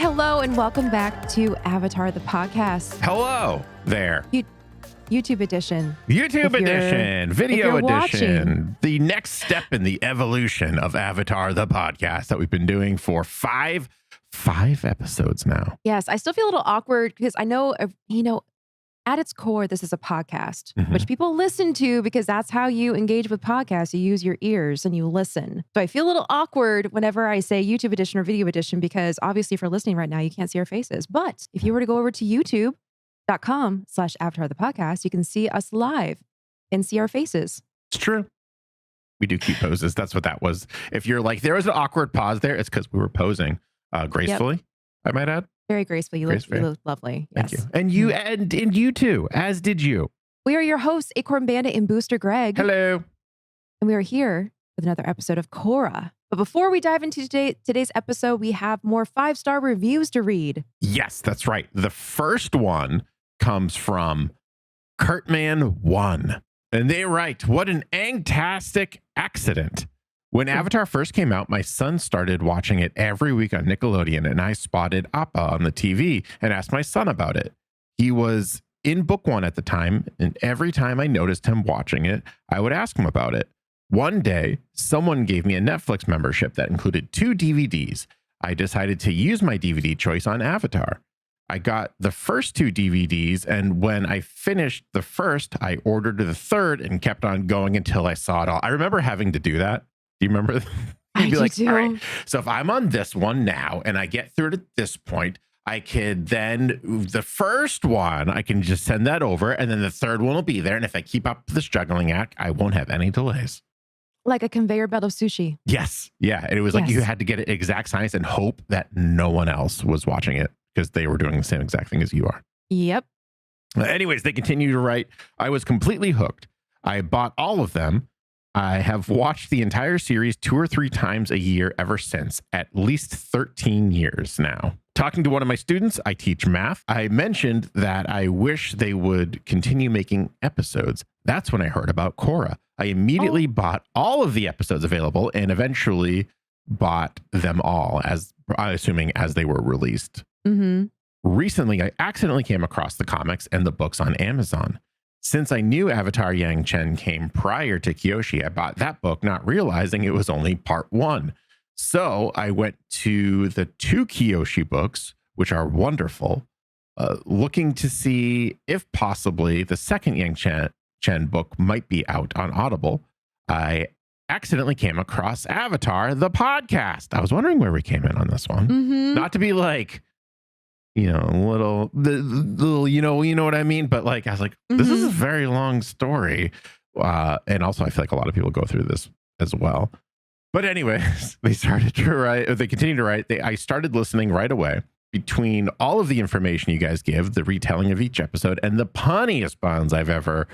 Hello and welcome back to Avatar the podcast. Hello there. YouTube edition. YouTube edition, video edition. Watching. The next step in the evolution of Avatar the podcast that we've been doing for five episodes now. Yes, I still feel a little awkward because I know, at its core, this is a podcast, which people listen to because that's how you engage with podcasts. You use your ears and you listen. So I feel a little awkward whenever I say YouTube edition or video edition because obviously if you're listening right now, you can't see our faces. But if you were to go over to youtube.com/Avatar the podcast, you can see us live and see our faces. It's true. We do cute poses. That's what that was. If you're like, there was an awkward pause there, it's because we were posing gracefully, I might add. Very graceful. You look lovely. Thank Yes. you. And you and you too, as did you. We are your hosts, Acorn Bandit and Booster Greg. Hello. And we are here with another episode of Korra. But before we dive into today's episode, we have more 5-star reviews to read. Yes, that's right. The first one comes from Kurtman1. And they write, what an angtastic accident. When Avatar first came out, my son started watching it every week on Nickelodeon, and I spotted Appa on the TV and asked my son about it. He was in book 1 at the time, and every time I noticed him watching it, I would ask him about it. One day, someone gave me a Netflix membership that included 2 DVDs. I decided to use my DVD choice on Avatar. I got the first 2 DVDs, and when I finished the first, I ordered the third and kept on going until I saw it all. I remember having to do that. Do you remember? I do like, too. all right, so if I'm on this one now and I get through to this point, I could then, the first one, I can just send that over, and then the third one will be there. And if I keep up this juggling act, I won't have any delays. Like a conveyor belt of sushi. Yes. Yeah. And it was like you had to get it exact science and hope that no one else was watching it because they were doing the same exact thing as you are. Yep. Anyways, they continue to write, I was completely hooked. I bought all of them. I have watched the entire series 2 or 3 times a year ever since, at least 13 years now. Talking to one of my students, I teach math. I mentioned that I wish they would continue making episodes. That's when I heard about Korra. I immediately bought all of the episodes available and eventually bought them all, as assuming as they were released. Recently, I accidentally came across the comics and the books on Amazon. Since I knew Avatar Yang Chen came prior to Kyoshi, I bought that book, not realizing it was only part 1. So I went to the 2 Kyoshi books, which are wonderful, looking to see if possibly the second Yang Chen book might be out on Audible. I accidentally came across Avatar, the podcast. I was wondering where we came in on this one. Not to be like, little, you know what I mean? But like, I was like, this is a very long story. And also I feel like a lot of people go through this as well. But anyways, they continued to write. I started listening right away. Between all of the information you guys give, the retelling of each episode, and the punniest puns I've ever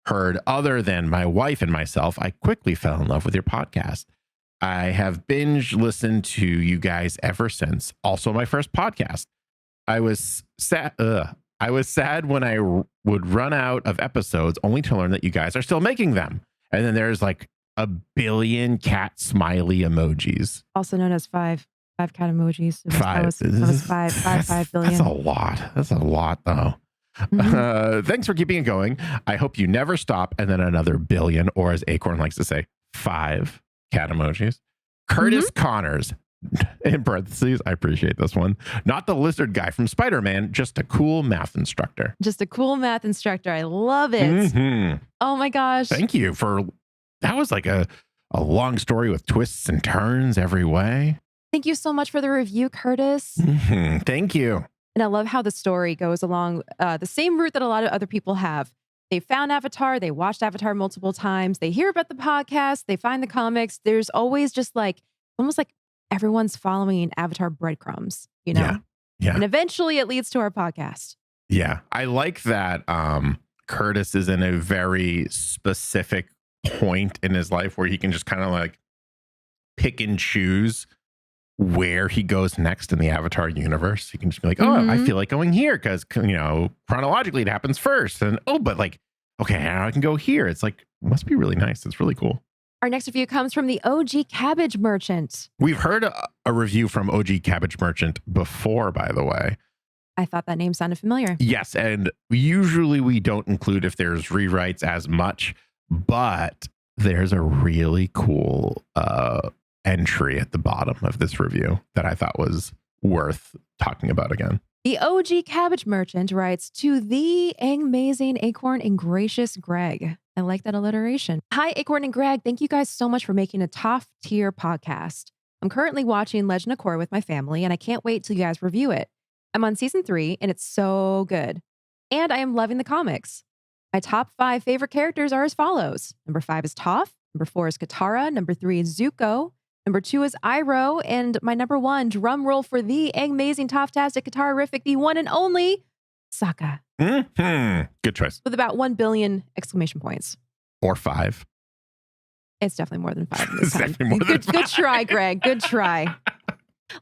heard other than my wife and myself, I quickly fell in love with your podcast. I have binge listened to you guys ever since. Also my first podcast. I was sad when I would run out of episodes only to learn that you guys are still making them. And then there's like a billion cat smiley emojis. Also known as 5 cat emojis. That was 5 billion. That's a lot. That's a lot though. Thanks for keeping it going. I hope you never stop. And then another billion, or as Acorn likes to say, 5 cat emojis. Curtis Connors. In parentheses, I appreciate this one. Not the lizard guy from Spider-Man, just a cool math instructor. Just a cool math instructor. I love it. Oh my gosh. Thank you that was like a long story with twists and turns every way. Thank you so much for the review, Curtis. Thank you. And I love how the story goes along the same route that a lot of other people have. They found Avatar, they watched Avatar multiple times, they hear about the podcast, they find the comics. There's always just like, almost like everyone's following Avatar breadcrumbs, Yeah. And eventually it leads to our podcast. Yeah. I like that Curtis is in a very specific point in his life where he can just kind of like pick and choose where he goes next in the Avatar universe. He can just be like, oh, I feel like going here because, chronologically it happens first. And, but like, okay, now I can go here. It's like, it must be really nice. It's really cool. Our next review comes from the OG Cabbage Merchant. We've heard a review from OG Cabbage Merchant before, by the way. I thought that name sounded familiar. Yes, and usually we don't include if there's rewrites as much, but there's a really cool entry at the bottom of this review that I thought was worth talking about again. The OG Cabbage Merchant writes, to the amazing Acorn and gracious Greg. I like that alliteration. Hi, Acorn and Greg. Thank you guys so much for making a top tier podcast. I'm currently watching Legend of Korra with my family, and I can't wait till you guys review it. I'm on season 3, and it's so good. And I am loving the comics. My top 5 favorite characters are as follows. Number 5 is Toph. Number 4 is Katara. Number 3 is Zuko. Number 2 is Iroh. And my number 1, drum roll for the amazing, Toph-tastic, Katara-rific, the one and only Sokka. Good choice. With about 1 billion exclamation points. Or 5. It's definitely more than 5 this It's time. definitely more than Good 5. try, Greg. Good try.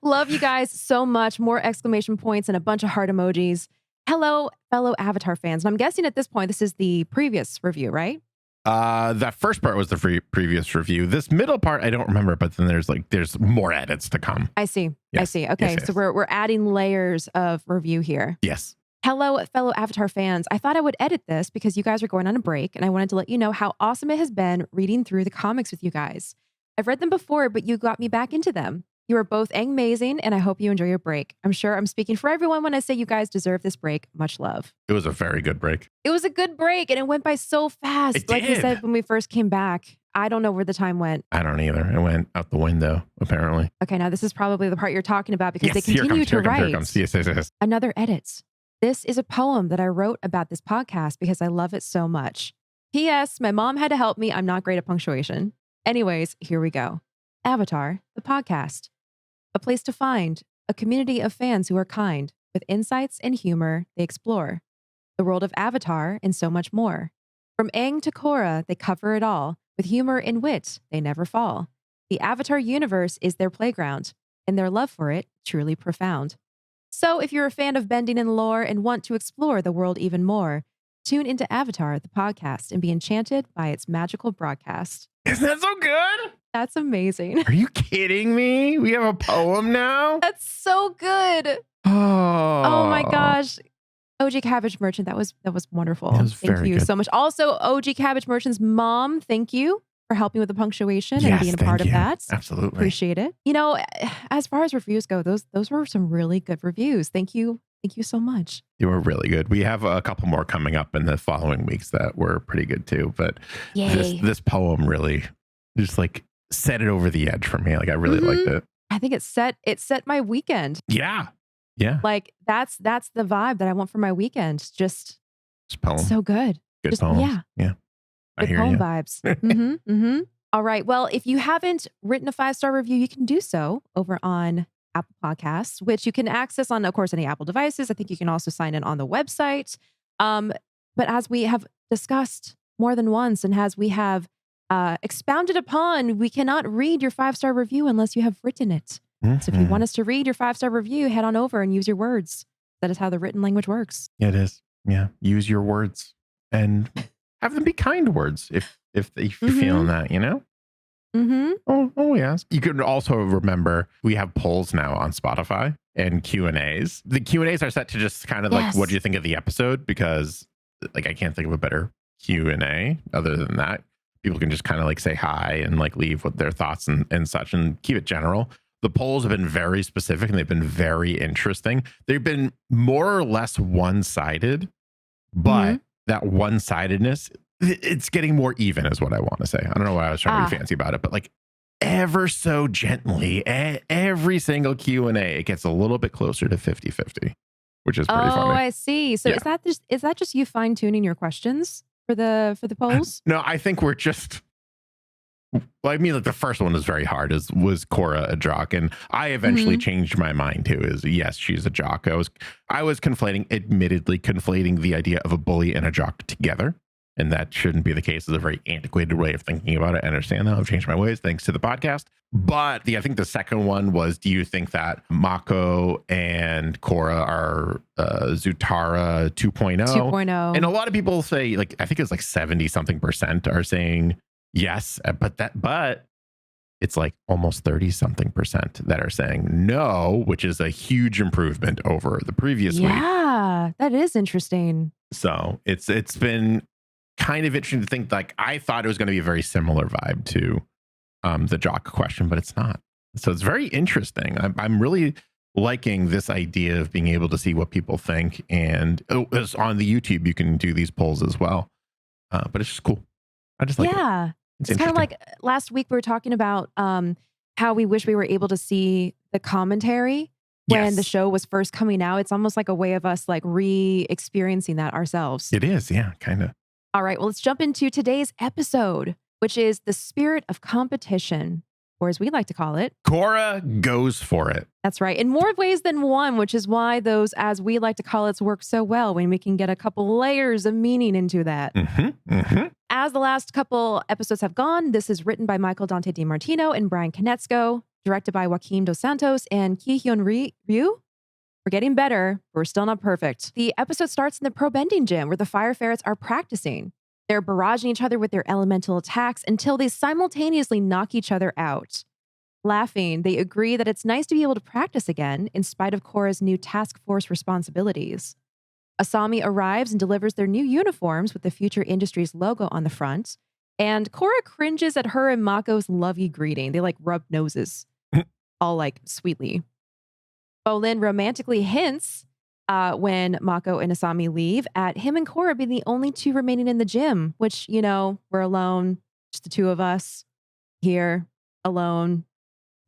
Love you guys so much. More exclamation points and a bunch of heart emojis. Hello, fellow Avatar fans. And I'm guessing at this point, this is the previous review, right? That first part was the previous review. This middle part, I don't remember, but then there's more edits to come. I see. Yes. I see. Okay. Yes. So we're adding layers of review here. Yes. Hello, fellow Avatar fans. I thought I would edit this because you guys are going on a break, and I wanted to let you know how awesome it has been reading through the comics with you guys. I've read them before, but you got me back into them. You are both amazing, and I hope you enjoy your break. I'm sure I'm speaking for everyone when I say you guys deserve this break. Much love. It was a very good break. It was a good break, and it went by so fast. It like you did. said when we first came back. I don't know where the time went. I don't either. It went out the window, apparently. Okay, now this is probably the part you're talking about because they Here continue to write. Here comes. Yes. Another edits. This is a poem that I wrote about this podcast because I love it so much. P.S. My mom had to help me. I'm not great at punctuation. Anyways, here we go. Avatar, the podcast. A place to find, a community of fans who are kind, with insights and humor they explore. The world of Avatar and so much more. From Aang to Korra, they cover it all. With humor and wit, they never fall. The Avatar universe is their playground, and their love for it truly profound. So if you're a fan of bending in lore and want to explore the world even more, tune into Avatar, the podcast, and be enchanted by its magical broadcast. Isn't that so good? That's amazing. Are you kidding me? We have a poem now? That's so good. Oh my gosh. OG Cabbage Merchant, that was wonderful. That was Thank very you good. so much. Also, OG Cabbage Merchant's mom, thank you for helping with the punctuation and being a part of that. Absolutely. Appreciate it. You know, as far as reviews go, those were some really good reviews. Thank you. Thank you so much. They were really good. We have a couple more coming up in the following weeks that were pretty good too. But this poem really just like set it over the edge for me. Like I really liked it. I think it set my weekend. Yeah. Yeah. Like that's the vibe that I want for my weekend. Just poem. so good. Good Just, poems. Yeah. Yeah. I Good hear poem you. vibes. All right. Well, if you haven't written a 5-star review, you can do so over on Apple Podcasts, which you can access on, of course, any Apple devices. I think you can also sign in on the website. But as we have discussed more than once, and as we have expounded upon, we cannot read your 5-star review unless you have written it. So if you want us to read your 5-star review, head on over and use your words. That is how the written language works. It is. Yeah. Use your words and have them be kind words if you're feeling that, you know? Oh, yes. You can also remember we have polls now on Spotify and Q&As. The Q&As are set to just kind of like, what do you think of the episode? Because like, I can't think of a better Q&A other than that. People can just kind of like say hi and like leave with their thoughts and such and keep it general. The polls have been very specific and they've been very interesting. They've been more or less one-sided, but that one-sidedness, it's getting more even is what I want to say. I don't know why I was trying to be fancy about it, but like ever so gently, every single Q&A, it gets a little bit closer to 50-50, which is pretty funny. Oh, I see. So is that just you fine-tuning your questions for the polls? No, I think we're just... Well, I mean, like the first one was very hard. Was Korra a jock? And I eventually changed my mind too. Is yes, she's a jock. I was admittedly conflating the idea of a bully and a jock together, and that shouldn't be the case. It's a very antiquated way of thinking about it. I understand that. I've changed my ways thanks to the podcast. But I think the second one was: do you think that Mako and Korra are Zutara 2.0? 2.0. And a lot of people say, like, I think it's like 70-something% are saying yes, but it's like almost 30 something percent that are saying no, which is a huge improvement over the previous week. Yeah, that is interesting. So it's been kind of interesting to think, like, I thought it was going to be a very similar vibe to the jock question, but it's not. So it's very interesting. I'm really liking this idea of being able to see what people think. And it's on the YouTube, you can do these polls as well. But it's just cool. I just like it. Yeah. It's It's kind of interesting. like last week we were talking about how we wish we were able to see the commentary when the Yes, show was first coming out. It's almost like a way of us like re-experiencing that ourselves. it is. Yeah, kind of. All right, well, let's jump into today's episode, which is the spirit of competition, or as we like to call it. Korra goes for it. That's right. In more ways than one, which is why those, as we like to call it, work so well when we can get a couple layers of meaning into that. As the last couple episodes have gone, this is written by Michael Dante DiMartino and Brian Konietzko, directed by Joaquim Dos Santos and Ki-hyun Ryu. We're getting better, but we're still not perfect. The episode starts in the pro bending gym where the fire ferrets are practicing. They're barraging each other with their elemental attacks until they simultaneously knock each other out. Laughing, they agree that it's nice to be able to practice again in spite of Korra's new task force responsibilities. Asami arrives and delivers their new uniforms with the Future Industries logo on the front. And Korra cringes at her and Mako's lovey greeting. They like rub noses, all like sweetly. Bolin romantically hints when Mako and Asami leave at him and Korra being the only two remaining in the gym, which, you know, we're alone, just the two of us here, alone.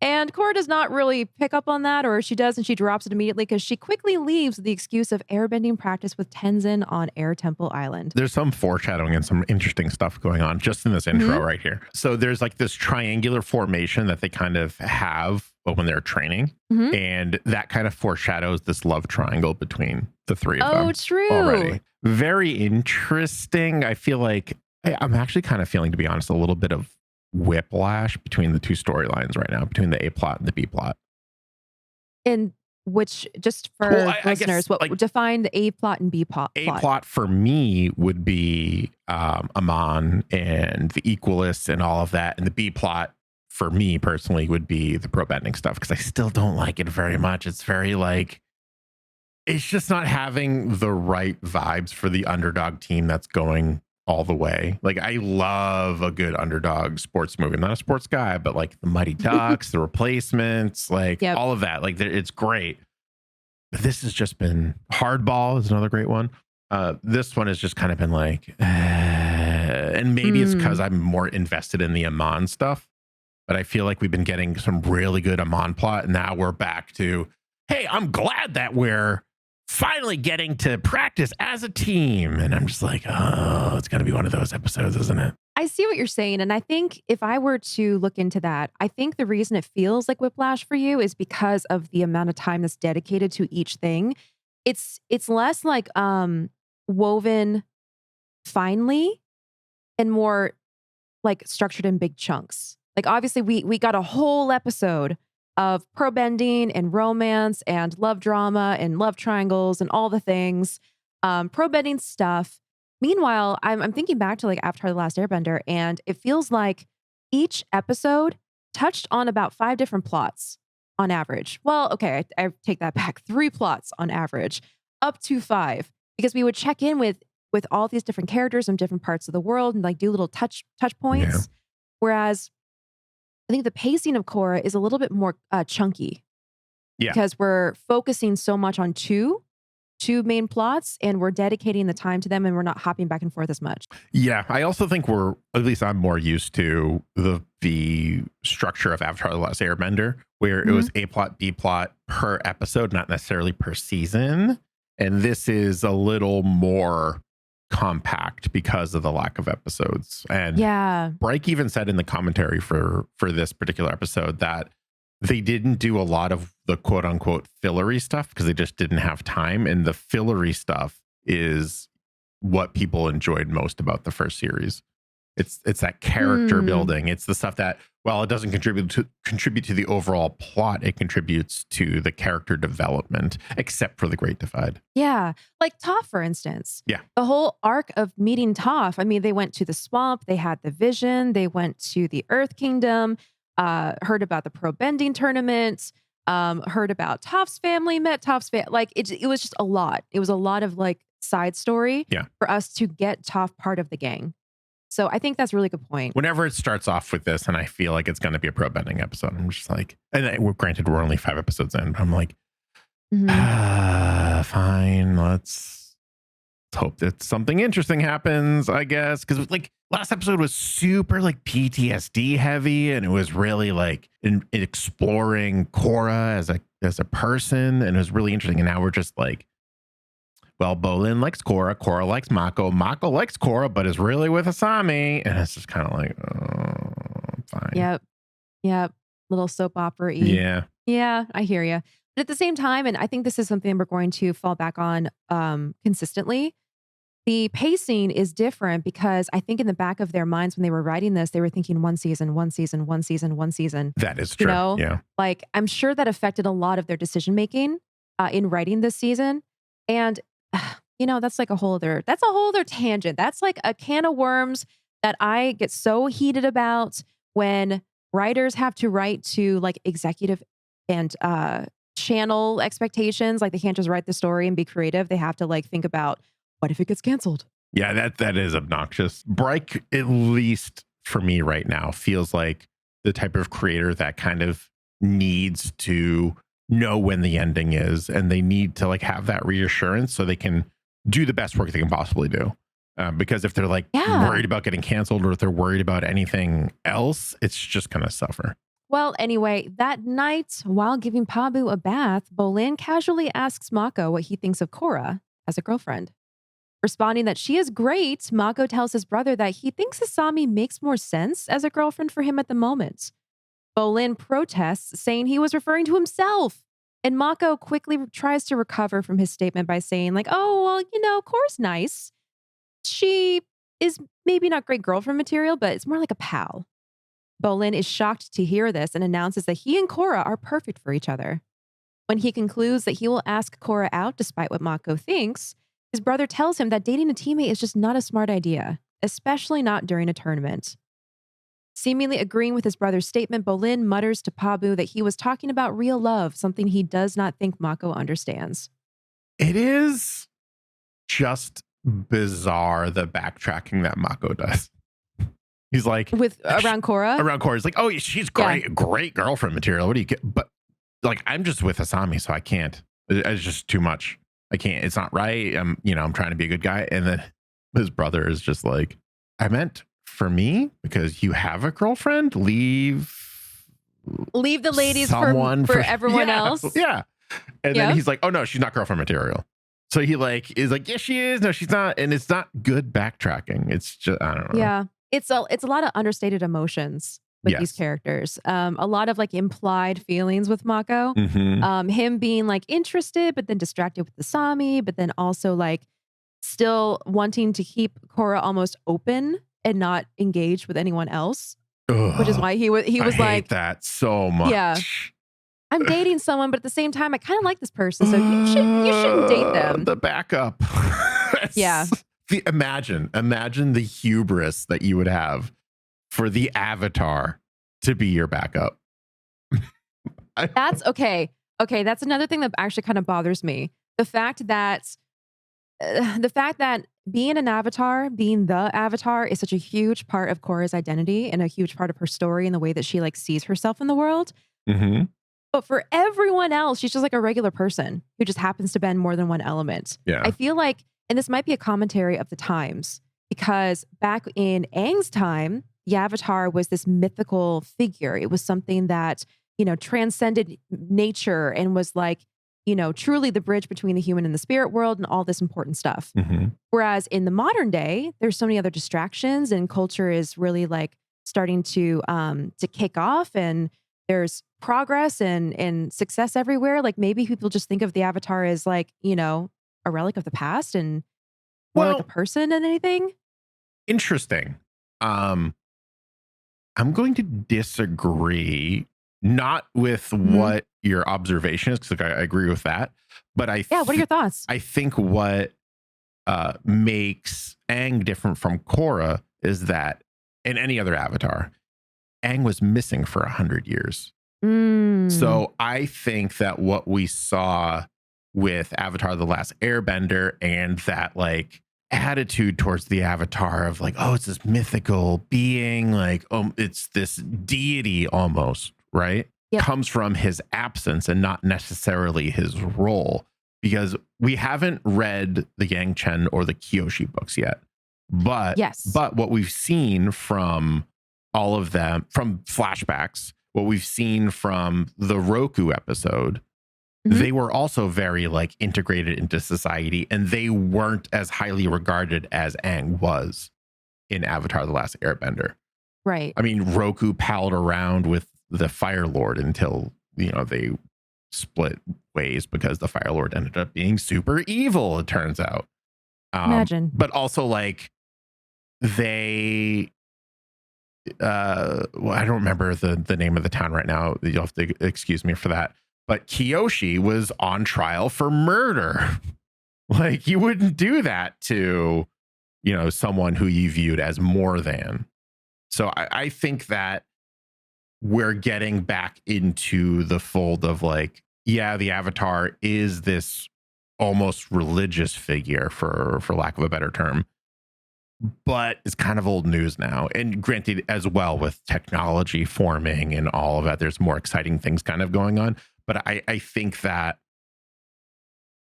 And Korra does not really pick up on that, or she does and she drops it immediately because she quickly leaves with the excuse of airbending practice with Tenzin on Air Temple Island. There's some foreshadowing and some interesting stuff going on just in this intro right here. So there's like this triangular formation that they kind of have when they're training. And that kind of foreshadows this love triangle between the three of them. Oh, true. Already. Very interesting. I feel like I'm actually kind of feeling, to be honest, a little bit of whiplash between the two storylines right now, between the A plot and the B plot. And which, just for listeners, what like, define the A plot and B plot? A plot for me would be Amon and the Equalists and all of that. And the B plot for me personally would be the pro bending stuff, because I still don't like it very much. It's very like, it's just not having the right vibes for the underdog team that's going all the way. Like, I love a good underdog sports movie. I'm not a sports guy, but like the Mighty Ducks, the Replacements, like all of that, like it's great. But this has just been Hardball is another great one. This one has just kind of been like, and maybe it's because I'm more invested in the Amon stuff, but I feel like we've been getting some really good Amon plot. And now we're back to, hey, I'm glad that we're finally getting to practice as a team. And I'm just like, oh, it's going to be one of those episodes, isn't it? I see what you're saying. And I think if I were to look into that, I think the reason it feels like whiplash for you is because of the amount of time that's dedicated to each thing. It's less like woven finely and more like structured in big chunks. Like, obviously we got a whole episode of pro bending and romance and love drama and love triangles and all the things, pro bending stuff. Meanwhile, I'm thinking back to like Avatar: The Last Airbender, and it feels like each episode touched on about 5 different plots on average. Well, okay, I take that back. 3 plots on average, up to 5, because we would check in with all these different characters from different parts of the world and like do little touch points. Yeah. Whereas I think the pacing of Korra is a little bit more chunky. Yeah. Because we're focusing so much on two main plots and we're dedicating the time to them and we're not hopping back and forth as much. Yeah. I also think at least I'm more used to the structure of Avatar: The Last Airbender, where it was A plot, B plot per episode, not necessarily per season. And this is a little more compact because of the lack of episodes. And Break even said in the commentary for this particular episode that they didn't do a lot of the quote unquote fillery stuff because they just didn't have time. And the fillery stuff is what people enjoyed most about the first series. It's that character Hmm. building. It's the stuff that, while it doesn't contribute to the overall plot, it contributes to the character development, except for the Great Divide. Yeah. Like Toph, for instance. Yeah. The whole arc of meeting Toph. I mean, they went to the swamp, they had the vision, they went to the Earth Kingdom, heard about the pro bending tournament, heard about Toph's family, met Toph's family. Like it was just a lot. It was a lot of like side story Yeah. for us to get Toph part of the gang. So I think that's a really good point. Whenever it starts off with this and I feel like it's going to be a pro bending episode, I'm just like, granted, we're only 5 episodes in, but I'm like, fine, let's hope that something interesting happens, I guess. Because like last episode was super like PTSD heavy, and it was really like in exploring Korra as a person, and it was really interesting. And now we're just like, well, Bolin likes Korra, Korra likes Mako, Mako likes Korra, but is really with Asami. And it's just kind of like, oh, fine. Yep. Little soap opera-y. Yeah. Yeah, I hear you. But at the same time, and I think this is something we're going to fall back on consistently, the pacing is different because I think in the back of their minds when they were writing this, they were thinking one season, one season, one season, one season. That is true. You know? Yeah. Like, I'm sure that affected a lot of their decision making in writing this season. And that's like a whole other tangent. That's like a can of worms that I get so heated about when writers have to write to like executive and channel expectations. Like they can't just write the story and be creative. They have to like think about, what if it gets canceled? Yeah, that is obnoxious. Bryke, at least for me right now, feels like the type of creator that kind of needs to know when the ending is, and they need to like have that reassurance so they can do the best work they can possibly do. Because if they're like worried about getting canceled, or if they're worried about anything else, it's just going to suffer. Well, anyway, that night, while giving Pabu a bath, Bolin casually asks Mako what he thinks of Korra as a girlfriend. Responding that she is great, Mako tells his brother that he thinks Asami makes more sense as a girlfriend for him at the moment. Bolin protests, saying he was referring to himself. And Mako quickly tries to recover from his statement by saying, like, oh, well, Korra's nice. She is maybe not great girlfriend material, but it's more like a pal. Bolin is shocked to hear this and announces that he and Korra are perfect for each other. When he concludes that he will ask Korra out despite what Mako thinks, his brother tells him that dating a teammate is just not a smart idea, especially not during a tournament. Seemingly agreeing with his brother's statement, Bolin mutters to Pabu that he was talking about real love, something he does not think Mako understands. It is just bizarre, the backtracking that Mako does. He's like, around Korra? Around Korra. He's like, oh, she's great, great girlfriend material. What do you get? But like, I'm just with Asami, so I can't. It's just too much. I can't. It's not right. I'm trying to be a good guy. And then his brother is just like, I meant for me, because you have a girlfriend, leave the ladies for everyone else. Yeah. And then he's like, oh no, she's not girlfriend material. So he like is like, yes, she is. No, she's not. And it's not good backtracking. It's just, I don't know. Yeah. It's a lot of understated emotions with these characters. A lot of like implied feelings with Mako. Mm-hmm. Him being like interested, but then distracted with Asami, but then also like still wanting to keep Korra almost open and not engaged with anyone else. Ugh, which is why he was I like, hate that so much. Yeah. I'm dating someone, but at the same time, I kind of like this person, so you shouldn't date them. The backup. Yeah. Imagine the hubris that you would have for the avatar to be your backup. That's okay. Okay, that's another thing that actually kind of bothers me. The fact that being an avatar, being the avatar, is such a huge part of Korra's identity and a huge part of her story and the way that she like sees herself in the world. Mm-hmm. But for everyone else, she's just like a regular person who just happens to bend more than one element. Yeah. I feel like, and this might be a commentary of the times, because back in Aang's time, the Avatar was this mythical figure. It was something that, transcended nature and was like, truly the bridge between the human and the spirit world and all this important stuff. Mm-hmm. Whereas in the modern day, there's so many other distractions and culture is really like starting to kick off, and there's progress and success everywhere. Like maybe people just think of the Avatar as like, a relic of the past and more like a person than anything. Interesting. I'm going to disagree, not with Mhm. what your observation is, because like, I agree with that, but Yeah, what are your thoughts? I think what makes Aang different from Korra is that in any other avatar, Aang was missing for 100 years. Mm. So I think that what we saw with Avatar The Last Airbender and that like attitude towards the Avatar of like, oh, it's this mythical being, like, it's this deity almost, right? Yep. Comes from his absence and not necessarily his role, because we haven't read the Yang Chen or the Kyoshi books yet. Yes. But what we've seen from all of them, from flashbacks, what we've seen from the Roku episode, they were also very like integrated into society, and they weren't as highly regarded as Aang was in Avatar The Last Airbender. Right. I mean, Roku palled around with the Fire Lord until, they split ways because the Fire Lord ended up being super evil, it turns out. Imagine. But also like they well, I don't remember the name of the town right now. You'll have to excuse me for that. But Kyoshi was on trial for murder. Like, you wouldn't do that to, someone who you viewed as more than. So I think that we're getting back into the fold of like, yeah, the Avatar is this almost religious figure, for lack of a better term, but it's kind of old news now. And granted, as well, with technology forming and all of that, there's more exciting things kind of going on. But I think that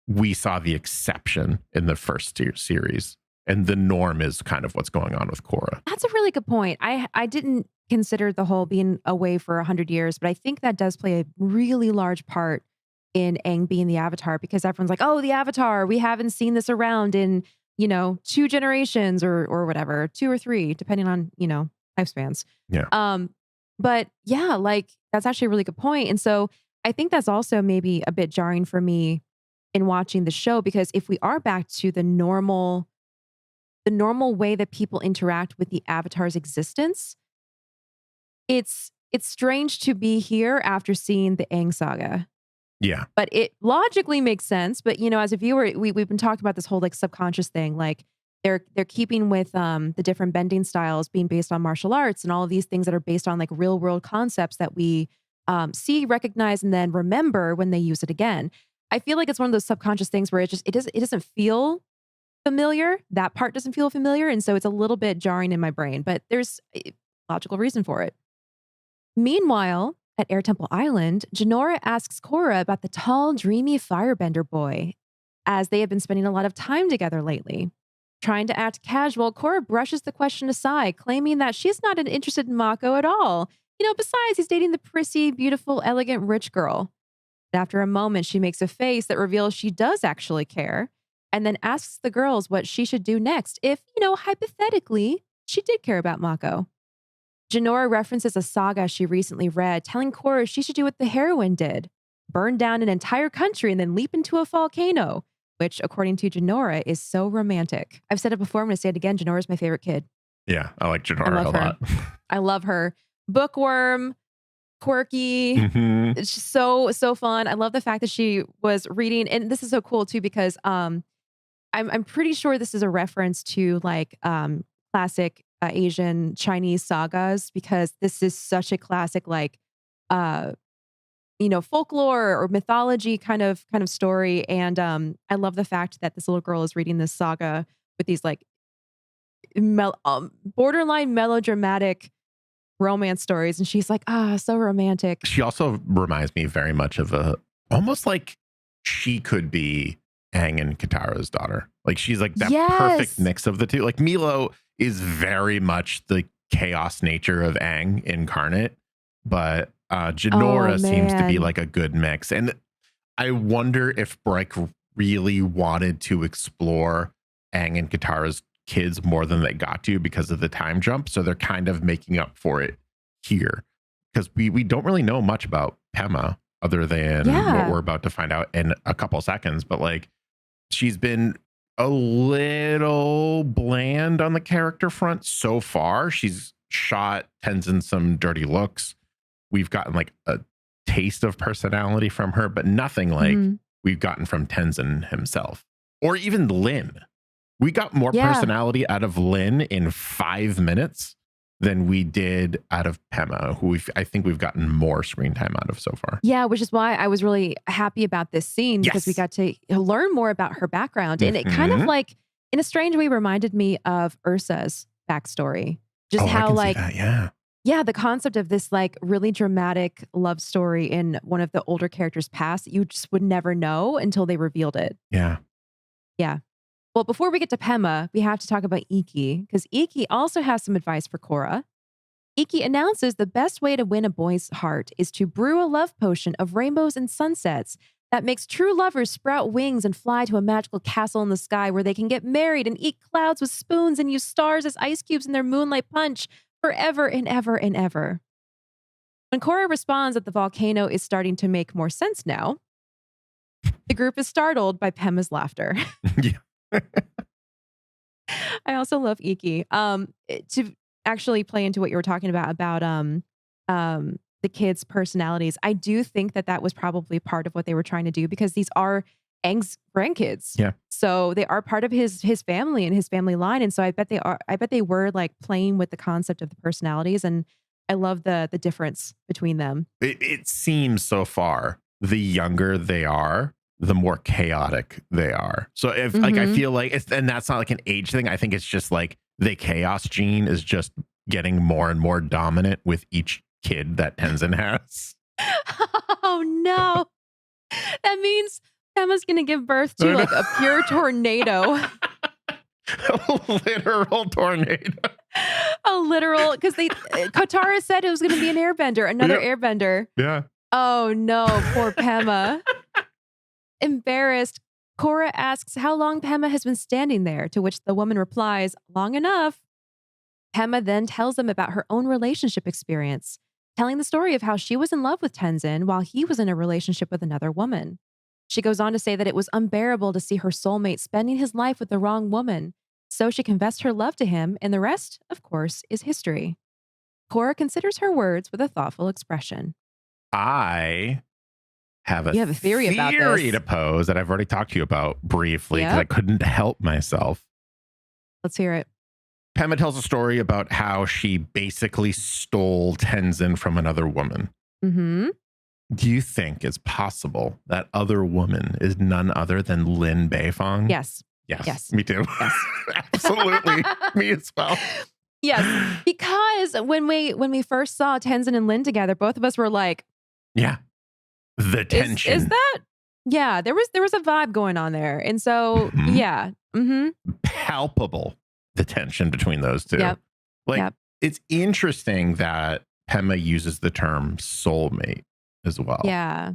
we saw the exception in the first series, and the norm is kind of what's going on with Korra. That's a really good point. I didn't consider the whole being away for 100 years, but I think that does play a really large part in Aang being the Avatar, because everyone's like, oh, the Avatar, we haven't seen this around in, 2 generations or whatever, 2 or 3, depending on, lifespans. Yeah. But yeah, like that's actually a really good point. And so I think that's also maybe a bit jarring for me in watching the show, because if we are back to the normal way that people interact with the Avatar's existence, it's strange to be here after seeing the Aang saga. Yeah. But it logically makes sense. But as a viewer, we've been talking about this whole like subconscious thing. Like they're keeping with the different bending styles being based on martial arts and all of these things that are based on like real world concepts that we see, recognize, and then remember when they use it again. I feel like it's one of those subconscious things where it doesn't feel familiar. That part doesn't feel familiar, and so it's a little bit jarring in my brain. But there's a logical reason for it. Meanwhile, at Air Temple Island, Jinora asks Korra about the tall, dreamy firebender boy, as they have been spending a lot of time together lately. Trying to act casual, Korra brushes the question aside, claiming that she's not interested in Mako at all. Besides, he's dating the prissy, beautiful, elegant, rich girl. But after a moment, she makes a face that reveals she does actually care, and then asks the girls what she should do next if, hypothetically, she did care about Mako. Jinora references a saga she recently read, telling Korra she should do what the heroine did: burn down an entire country and then leap into a volcano, which, according to Jinora, is so romantic. I've said it before, I'm going to say it again. Jinora's my favorite kid. Yeah, I like I Jinora love a her. lot. I love her. Bookworm, quirky. Mhm. It's just so fun. I love the fact that she was reading, and this is so cool too, because I'm pretty sure this is a reference to like classic Asian Chinese sagas, because this is such a classic like uh folklore or mythology kind of story. And I love the fact that this little girl is reading this saga with these like borderline melodramatic romance stories, and she's like, so romantic. She also reminds me very much of almost like she could be Aang and Katara's daughter. Like, she's like that perfect Yes. mix of the two. Like, Milo is very much the chaos nature of Aang incarnate, but Jinora seems to be man. like a good mix. And I wonder if Breck really wanted to explore Aang and Katara's kids more than they got to because of the time jump. So they're kind of making up for it here, because we don't really know much about Pema other than what Yeah. we're about to find out in a couple seconds. But like, she's been a little bland on the character front so far. She's shot Tenzin some dirty looks. We've gotten like a taste of personality from her, but nothing like we've gotten from Tenzin himself or even Lin. We got more personality out of Lin in 5 minutes than we did out of Pema, who I think we've gotten more screen time out of so far. Yeah, which is why I was really happy about this scene because we got to learn more about her background. And it kind of like, in a strange way, reminded me of Ursa's backstory. Just how like, yeah, the concept of this like really dramatic love story in one of the older characters' past, you just would never know until they revealed it. Yeah. Yeah. Well, before we get to Pema, we have to talk about Iki, because Iki also has some advice for Korra. Iki announces the best way to win a boy's heart is to brew a love potion of rainbows and sunsets that makes true lovers sprout wings and fly to a magical castle in the sky where they can get married and eat clouds with spoons and use stars as ice cubes in their moonlight punch forever and ever and ever. When Korra responds that the volcano is starting to make more sense now, the group is startled by Pema's laughter. Yeah. I also love Iki. To actually play into what you were talking about the kids' personalities, I do think that was probably part of what they were trying to do because these are Aang's grandkids. Yeah. So they are part of his family and his family line. And so I bet they were like playing with the concept of the personalities. And I love the difference between them. It seems so far, the younger they are, the more chaotic they are. So if like, I feel like and that's not like an age thing. I think it's just like the chaos gene is just getting more and more dominant with each kid that Tenzin has. Oh no. That means Emma's going to give birth to like a pure tornado. A literal tornado. A literal, because Katara said it was going to be an airbender, another airbender. Yeah. Oh no, poor Pema. Embarrassed, Korra asks how long Pema has been standing there, to which the woman replies, long enough. Pema then tells them about her own relationship experience, telling the story of how she was in love with Tenzin while he was in a relationship with another woman. She goes on to say that it was unbearable to see her soulmate spending his life with the wrong woman, so she confessed her love to him, and the rest, of course, is history. Korra considers her words with a thoughtful expression. I have a theory about this to pose that I've already talked to you about briefly because I couldn't help myself. Let's hear it. Pema tells a story about how she basically stole Tenzin from another woman. Mm-hmm. Do you think it's possible that other woman is none other than Lin Beifong? Yes. Yes. Me too. Yes. Absolutely. Me as well. Yes. Because when we first saw Tenzin and Lin together, both of us were like, yeah. The tension. Is that? Yeah, there was a vibe going on there. And so, yeah. Mm-hmm. Palpable, the tension between those two. Yep. It's interesting that Pema uses the term soulmate as well. Yeah.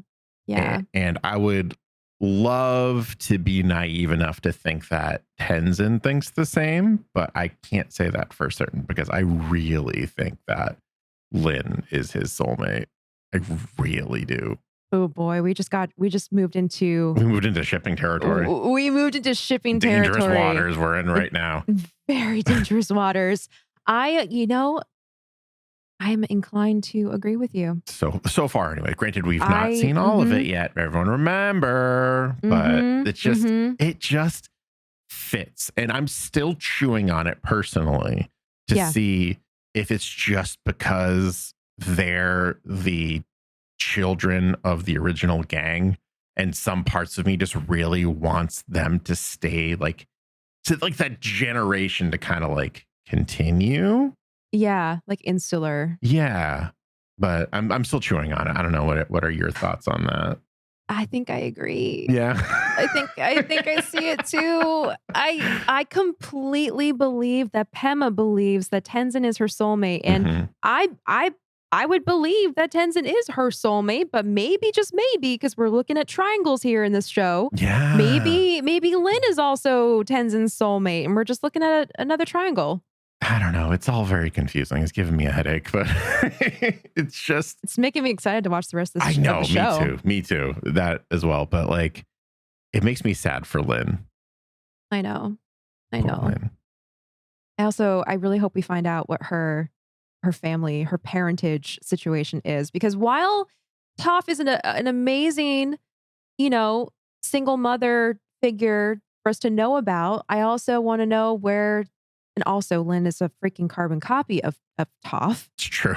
Yeah. And I would love to be naive enough to think that Tenzin thinks the same, but I can't say that for certain because I really think that Lin is his soulmate. I really do. Oh boy, we just moved into shipping territory. We moved into shipping dangerous territory. Dangerous waters we're in right now. Very dangerous waters. I'm inclined to agree with you. So far anyway. Granted, we've not seen all of it yet. Everyone remember, but it just fits. And I'm still chewing on it personally to see if it's just because they're the children of the original gang and some parts of me just really wants them to stay like that generation to kind of like continue. Yeah, like insular. Yeah, but I'm still chewing on it. I don't know what are your thoughts on that? I think I agree. Yeah. I think I see it too. I completely believe that Pema believes that Tenzin is her soulmate, and I would believe that Tenzin is her soulmate, but maybe, just maybe, because we're looking at triangles here in this show. Yeah. Maybe Lin is also Tenzin's soulmate, and we're just looking at another triangle. I don't know. It's all very confusing. It's giving me a headache, but it's making me excited to watch the rest of the show. I know, me too. That as well. But like, it makes me sad for Lin. I know. I know. Bolin. I really hope we find out what her family, her parentage situation is, because while Toph is an amazing, you know, single mother figure for us to know about, I also want to know where. And also, Lynn is a freaking carbon copy of Toph. It's true.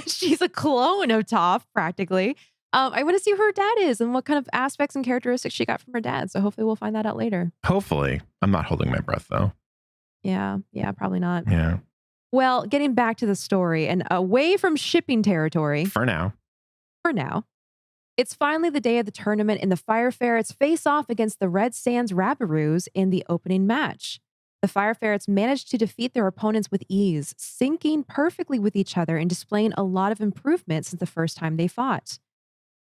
She's a clone of Toph, practically. I want to see who her dad is and what kind of aspects and characteristics she got from her dad. So hopefully we'll find that out later. Hopefully. I'm not holding my breath, though. Yeah, probably not. Yeah. Well, getting back to the story and away from shipping territory. For now. It's finally the day of the tournament, and the Fire Ferrets face off against the Red Sands Rabaroos in the opening match. The Fire Ferrets managed to defeat their opponents with ease, syncing perfectly with each other and displaying a lot of improvement since the first time they fought.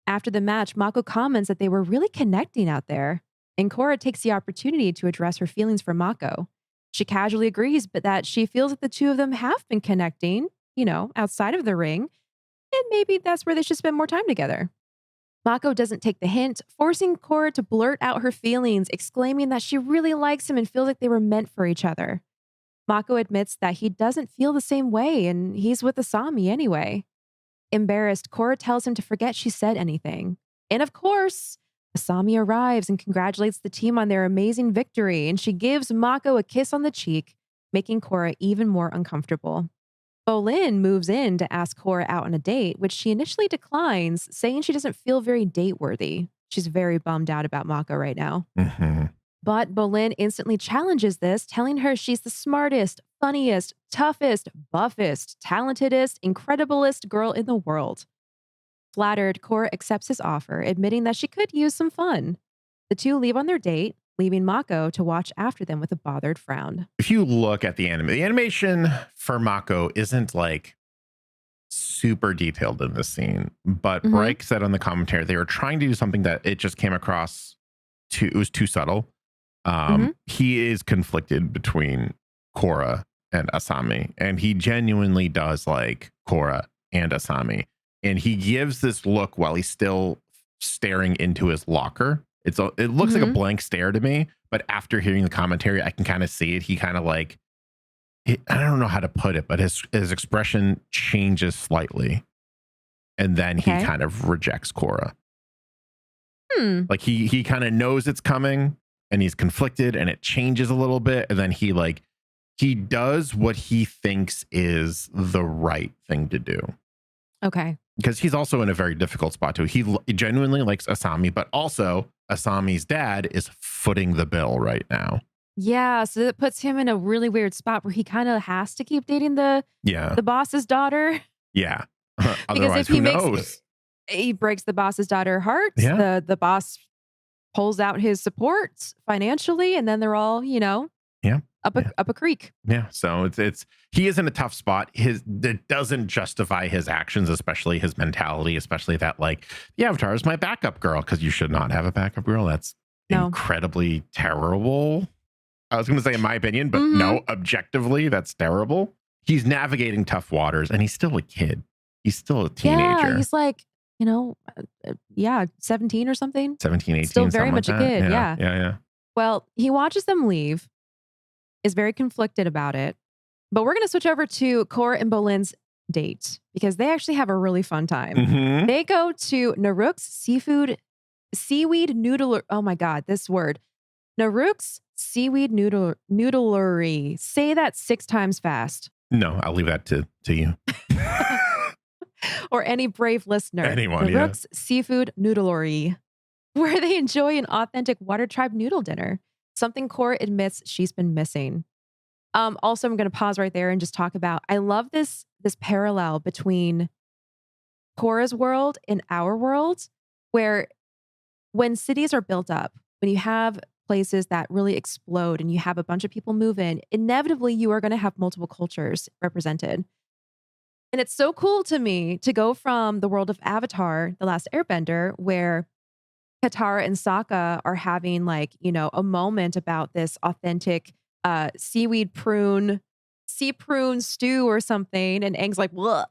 After the match, Mako comments that they were really connecting out there, and Korra takes the opportunity to address her feelings for Mako. She casually agrees, but that she feels that the two of them have been connecting, outside of the ring, and maybe that's where they should spend more time together. Mako doesn't take the hint, forcing Korra to blurt out her feelings, exclaiming that she really likes him and feels like they were meant for each other. Mako admits that he doesn't feel the same way, and he's with Asami anyway. Embarrassed, Korra tells him to forget she said anything. And of course, Asami arrives and congratulates the team on their amazing victory, and she gives Mako a kiss on the cheek, making Korra even more uncomfortable. Bolin moves in to ask Korra out on a date, which she initially declines, saying she doesn't feel very date-worthy. She's very bummed out about Mako right now. Mm-hmm. But Bolin instantly challenges this, telling her she's the smartest, funniest, toughest, buffest, talentedest, incrediblest girl in the world. Flattered, Korra accepts his offer, admitting that she could use some fun. The two leave on their date, leaving Mako to watch after them with a bothered frown. If you look at the animation for Mako isn't like super detailed in this scene, but Reich said on the commentary they were trying to do something that it just came across it was too subtle. He is conflicted between Korra and Asami, and he genuinely does like Korra and Asami, and he gives this look while he's still staring into his locker. It looks like a blank stare to me, but after hearing the commentary, I can kind of see it. He kind of I don't know how to put it, but his expression changes slightly, and then he kind of rejects Korra. Like he kind of knows it's coming, and he's conflicted, and it changes a little bit, and then he does what he thinks is the right thing to do. Okay. Because he's also in a very difficult spot too. He genuinely likes Asami, but also Asami's dad is footing the bill right now. Yeah, so it puts him in a really weird spot where he kind of has to keep dating the boss's daughter. Yeah. Because Otherwise, if who knows? He breaks the boss's daughter heart. Yeah. The boss pulls out his support financially, and then they're all, up a creek. Yeah. So it's he is in a tough spot. It doesn't justify his actions, especially his mentality, especially that the Avatar is my backup girl, because you should not have a backup girl. That's incredibly terrible. I was going to say in my opinion, but no, objectively, that's terrible. He's navigating tough waters, and he's still a kid. He's still a teenager. Yeah, he's 17 or something. 17, 18. Still very much like a kid. that. Yeah. Well, he watches them leave, is very conflicted about it. But we're going to switch over to Korra and Bolin's date, because they actually have a really fun time. They go to Naruk's seaweed noodle. Oh my God, this word. Naruk's seaweed noodlery. Say that 6 times fast. No, I'll leave that to you. Or any brave listener. Anyone, Naruk's seafood noodlery, where they enjoy an authentic Water Tribe noodle dinner. Something Korra admits she's been missing. Also, I'm going to pause right there and just talk about, I love this parallel between Korra's world and our world, where when cities are built up, when you have places that really explode and you have a bunch of people move in, inevitably you are going to have multiple cultures represented. And it's so cool to me to go from the world of Avatar, The Last Airbender, where Katara and Sokka are having a moment about this authentic sea prune stew or something. And Aang's like, "Bleh."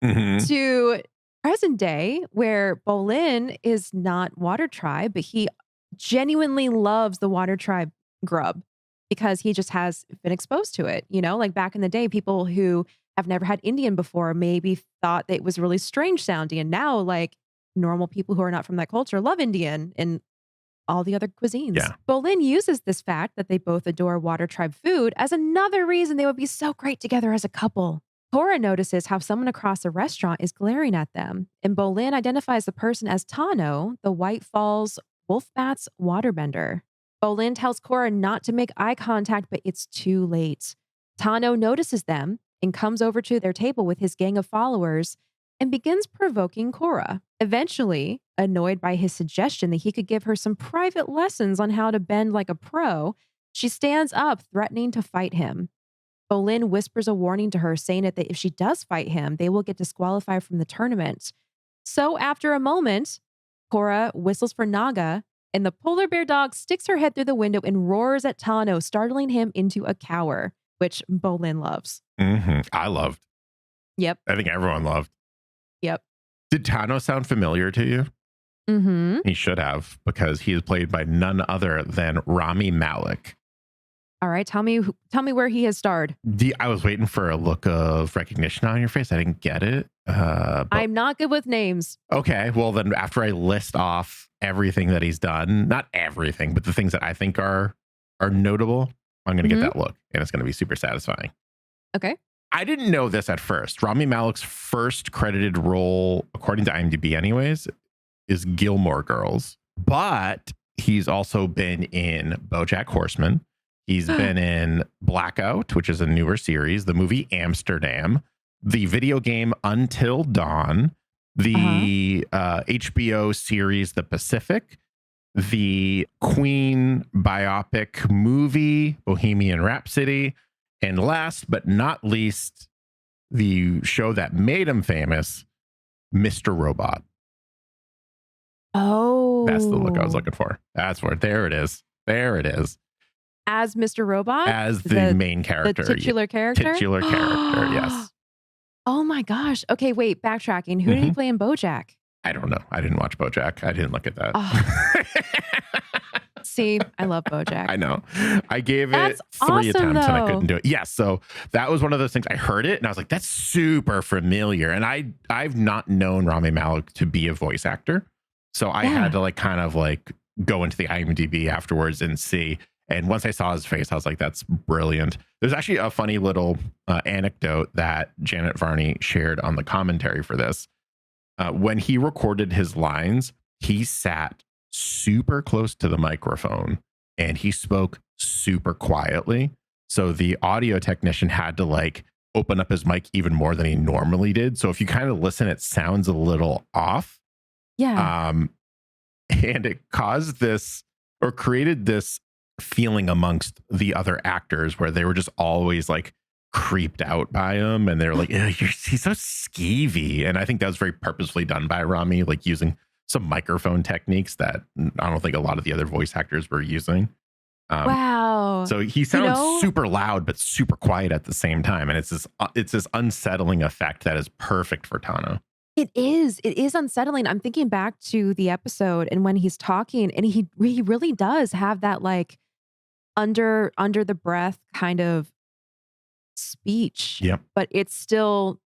To present day, where Bolin is not Water Tribe, but he genuinely loves the Water Tribe grub. because he just has been exposed to it. Like back in the day, people who have never had Indian before maybe thought that it was really strange sounding. And now, like, normal people who are not from that culture love Indian and all the other cuisines. Yeah. Bolin uses this fact that they both adore Water Tribe food as another reason they would be so great together as a couple. Korra notices how someone across a restaurant is glaring at them, and Bolin identifies the person as Tano, the White Falls Wolfbat's waterbender. Bolin tells Korra not to make eye contact, but it's too late. Tano notices them and comes over to their table with his gang of followers and begins provoking Korra. Eventually, annoyed by his suggestion that he could give her some private lessons on how to bend like a pro, she stands up, threatening to fight him. Bolin whispers a warning to her, saying that if she does fight him, they will get disqualified from the tournament. So after a moment, Korra whistles for Naga, and the polar bear dog sticks her head through the window and roars at Tano, startling him into a cower, which Bolin loves. I loved. Yep. I think everyone loved. Yep. Did Tano sound familiar to you? He should have, because he is played by none other than Rami Malek. All right, tell me where he has starred. I was waiting for a look of recognition on your face. I didn't get it. I'm not good with names. Okay, well then after I list off everything that he's done, not everything, but the things that I think are notable, I'm going to get that look, and it's going to be super satisfying. Okay. I didn't know this at first. Rami Malek's first credited role, according to IMDb anyways, is Gilmore Girls. But he's also been in BoJack Horseman. He's been in Blackout, which is a newer series, the movie Amsterdam, the video game Until Dawn, the HBO series The Pacific, the Queen biopic movie Bohemian Rhapsody, and last but not least, the show that made him famous, Mr. Robot. Oh. That's the look I was looking for. That's where, there it is. There it is. As Mr. Robot? As the main character. The titular character? Titular character, yes. Oh my gosh. Okay, wait, backtracking. Who did he play in BoJack? I don't know. I didn't watch BoJack. I didn't look at that. See, I love BoJack. I know. I gave That's it 3 awesome, attempts and I though. couldn't do it. Yes, so that was one of those things. I heard it and I was like, that's super familiar. And I've not known Rami Malek to be a voice actor. So I had to kind of go into the IMDb afterwards and see. And once I saw his face, I was like, that's brilliant. There's actually a funny little anecdote that Janet Varney shared on the commentary for this. When he recorded his lines, he sat super close to the microphone and he spoke super quietly. So the audio technician had to open up his mic even more than he normally did. So if you kind of listen, it sounds a little off. Yeah. And it caused this, or created this feeling amongst the other actors where they were just always creeped out by him, and they're like, he's so skeevy. And I think that was very purposefully done by Rami, using some microphone techniques that I don't think a lot of the other voice actors were using. Wow. So he sounds super loud but super quiet at the same time, and it's this unsettling effect that is perfect for Tano. It is unsettling. I'm thinking back to the episode and when he's talking, and he really does have that under the breath kind of speech. Yep. But it's still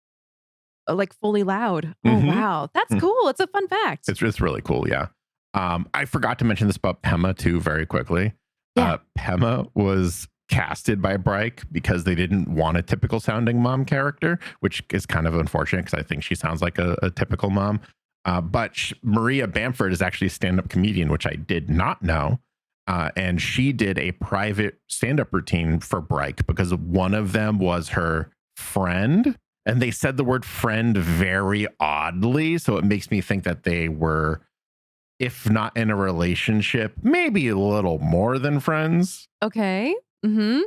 fully loud. Oh wow. That's cool. It's a fun fact. It's really cool, yeah. I forgot to mention this about Pema too very quickly. Yeah. Pema was casted by Bryke because they didn't want a typical sounding mom character, which is kind of unfortunate because I think she sounds like a typical mom. But Maria Bamford is actually a stand-up comedian, which I did not know. And she did a private stand-up routine for Bryke because one of them was her friend. And they said the word friend very oddly. So it makes me think that they were, if not in a relationship, maybe a little more than friends. Okay.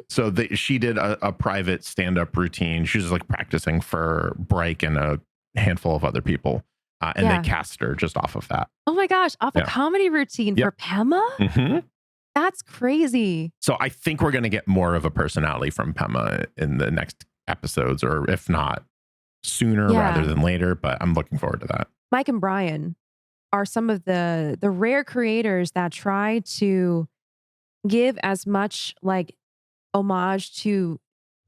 So she did a private stand-up routine. She was practicing for Bryke and a handful of other people. And they cast her just off of that. Oh my gosh. Off a comedy routine for Pema? That's crazy. So I think we're going to get more of a personality from Pema in the next episodes, or if not sooner rather than later. But I'm looking forward to that. Mike and Brian are some of the rare creators that try to give as much homage to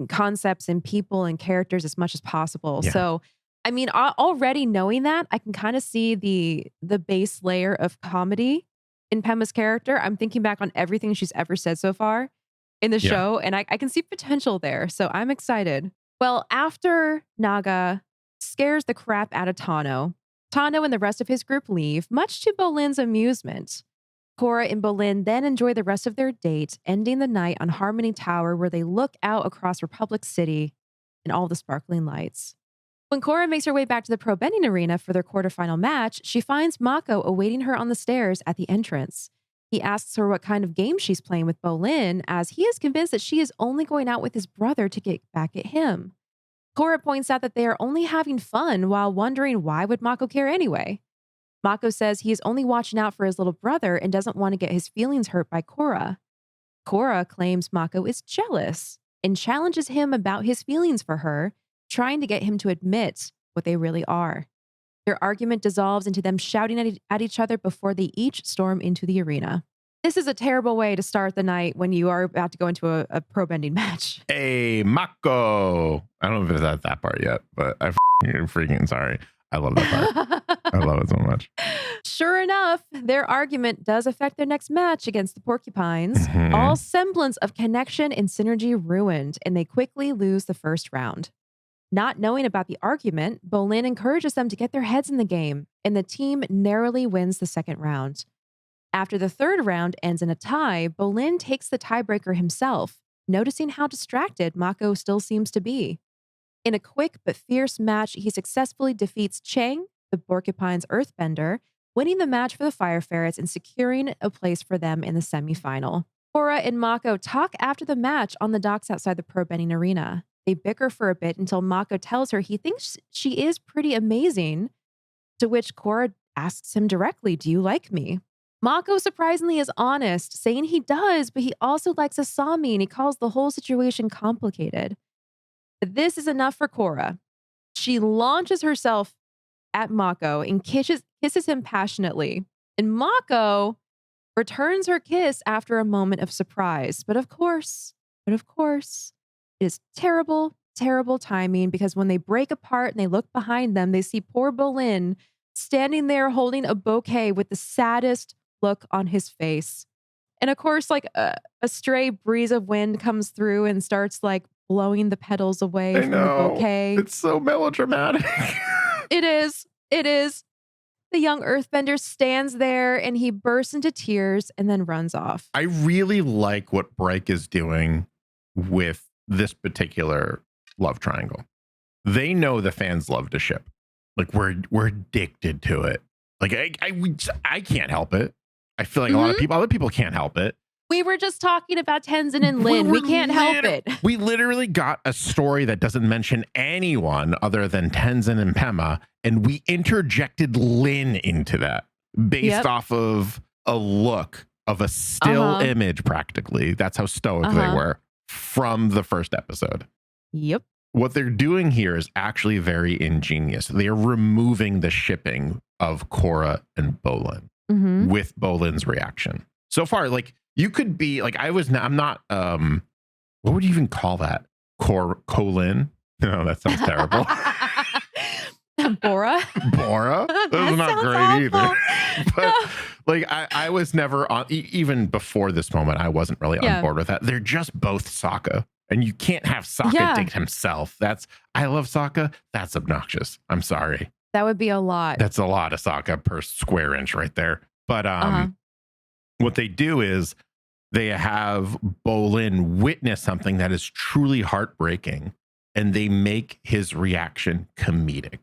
concepts and people and characters as much as possible. Yeah. So, I mean, already knowing that, I can kind of see the base layer of comedy in Pema's character. I'm thinking back on everything she's ever said so far in the Yeah. show, and I can see potential there. So I'm excited. Well, after Naga scares the crap out of Tano, Tano and the rest of his group leave, much to Bolin's amusement. Korra and Bolin then enjoy the rest of their date, ending the night on Harmony Tower, where they look out across Republic City and all the sparkling lights. When Korra makes her way back to the pro bending arena for their quarterfinal match, she finds Mako awaiting her on the stairs at the entrance. He asks her what kind of game she's playing with Bolin, as he is convinced that she is only going out with his brother to get back at him. Korra points out that they are only having fun, while wondering why would Mako care anyway. Mako says he is only watching out for his little brother and doesn't want to get his feelings hurt by Korra. Korra claims Mako is jealous and challenges him about his feelings for her, trying to get him to admit what they really are. Their argument dissolves into them shouting at each other before they each storm into the arena. This is a terrible way to start the night when you are about to go into a pro bending match. Hey, Mako. I don't know if it's at that part yet, but I'm freaking sorry. I love that part. I love it so much. Sure enough, their argument does affect their next match against the Porcupines. Mhm. All semblance of connection and synergy ruined, and they quickly lose the first round. Not knowing about the argument, Bolin encourages them to get their heads in the game, and the team narrowly wins the second round. After the third round ends in a tie, Bolin takes the tiebreaker himself, noticing how distracted Mako still seems to be. In a quick but fierce match, he successfully defeats Chang, the Porcupine's earthbender, winning the match for the Fire Ferrets and securing a place for them in the semifinal. Korra and Mako talk after the match on the docks outside the pro bending arena. They bicker for a bit until Mako tells her he thinks she is pretty amazing, to which Korra asks him directly, "Do you like me?" Mako surprisingly is honest, saying he does, but he also likes Asami and he calls the whole situation complicated. This is enough for Korra. She launches herself at Mako and kisses him passionately. And Mako returns her kiss after a moment of surprise. But of course, it is terrible, terrible timing, because when they break apart and they look behind them, they see poor Bolin standing there holding a bouquet with the saddest look on his face. And of course, like a stray breeze of wind comes through and starts like blowing the petals away I from know. the bouquet. It's so melodramatic. It is. The young earthbender stands there and he bursts into tears and then runs off. I really like what Break is doing with this particular love triangle. They know the fans love to ship. Like we're addicted to it. Like I can't help it. I feel like a lot of other people can't help it. We were just talking about Tenzin and Lin. We can't help it. We literally got a story that doesn't mention anyone other than Tenzin and Pema, and we interjected Lin into that based off of a look of a still image, practically. That's how stoic they were from the first episode. Yep. What they're doing here is actually very ingenious. They're removing the shipping of Korra and Bolin with Bolin's reaction. So far, like, you could be like, I'm not, what would you even call that? Colin? No, that sounds terrible. Bora? That's not great awful. either. But like, I was never on, even before this moment, I wasn't really on board with that. They're just both Sokka. And you can't have Sokka date himself. I love Sokka. That's obnoxious. I'm sorry. That would be a lot. That's a lot of Sokka per square inch right there. But what they do is they have Bolin witness something that is truly heartbreaking, and they make his reaction comedic.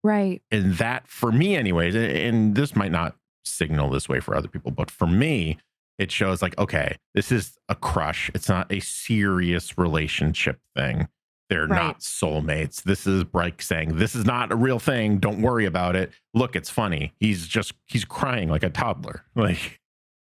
Right. And that, for me anyways, and this might not signal this way for other people, but for me, it shows like, okay, this is a crush. It's not a serious relationship thing. They're not soulmates. This is Bright saying, this is not a real thing. Don't worry about it. Look, it's funny. He's crying like a toddler. Like,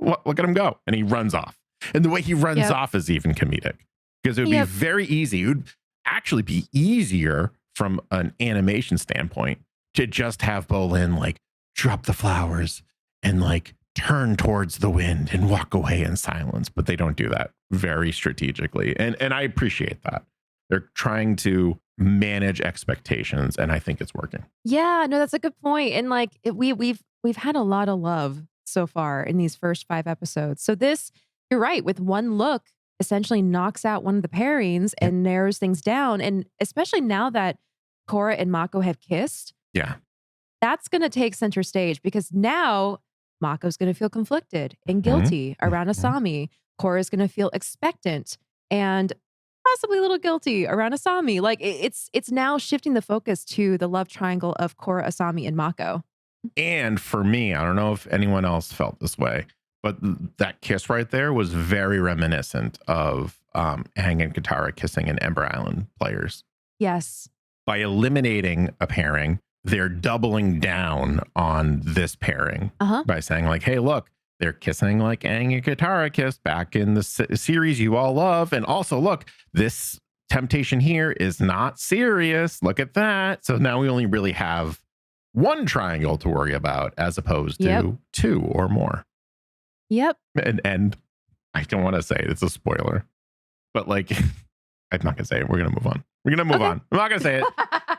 look at him go. And he runs off. And the way he runs off is even comedic, because it would be very easy. It would actually be easier from an animation standpoint to just have Bolin like drop the flowers and like turn towards the wind and walk away in silence, but they don't do that very strategically. And I appreciate that. They're trying to manage expectations, and I think it's working. Yeah, no, that's a good point. And like we've had a lot of love so far in these first 5 episodes. So this, you're right, with one look, essentially knocks out one of the pairings and narrows things down. And especially now that Korra and Mako have kissed, Yeah. that's going to take center stage because now Mako's going to feel conflicted and guilty around Asami. Korra's going to feel expectant and possibly a little guilty around Asami. Like it's now shifting the focus to the love triangle of Korra, Asami, and Mako. And for me, I don't know if anyone else felt this way, but that kiss right there was very reminiscent of Aang and Katara kissing in Ember Island Players. Yes. By eliminating a pairing, they're doubling down on this pairing by saying like, hey, look, they're kissing like Aang and Katara kissed back in the series you all love. And also, look, this temptation here is not serious. Look at that. So now we only really have one triangle to worry about as opposed to 2 or more. Yep. And I don't want to say it's a spoiler, but like, I'm not going to say it. We're going to move on. We're going to move on. I'm not going to say it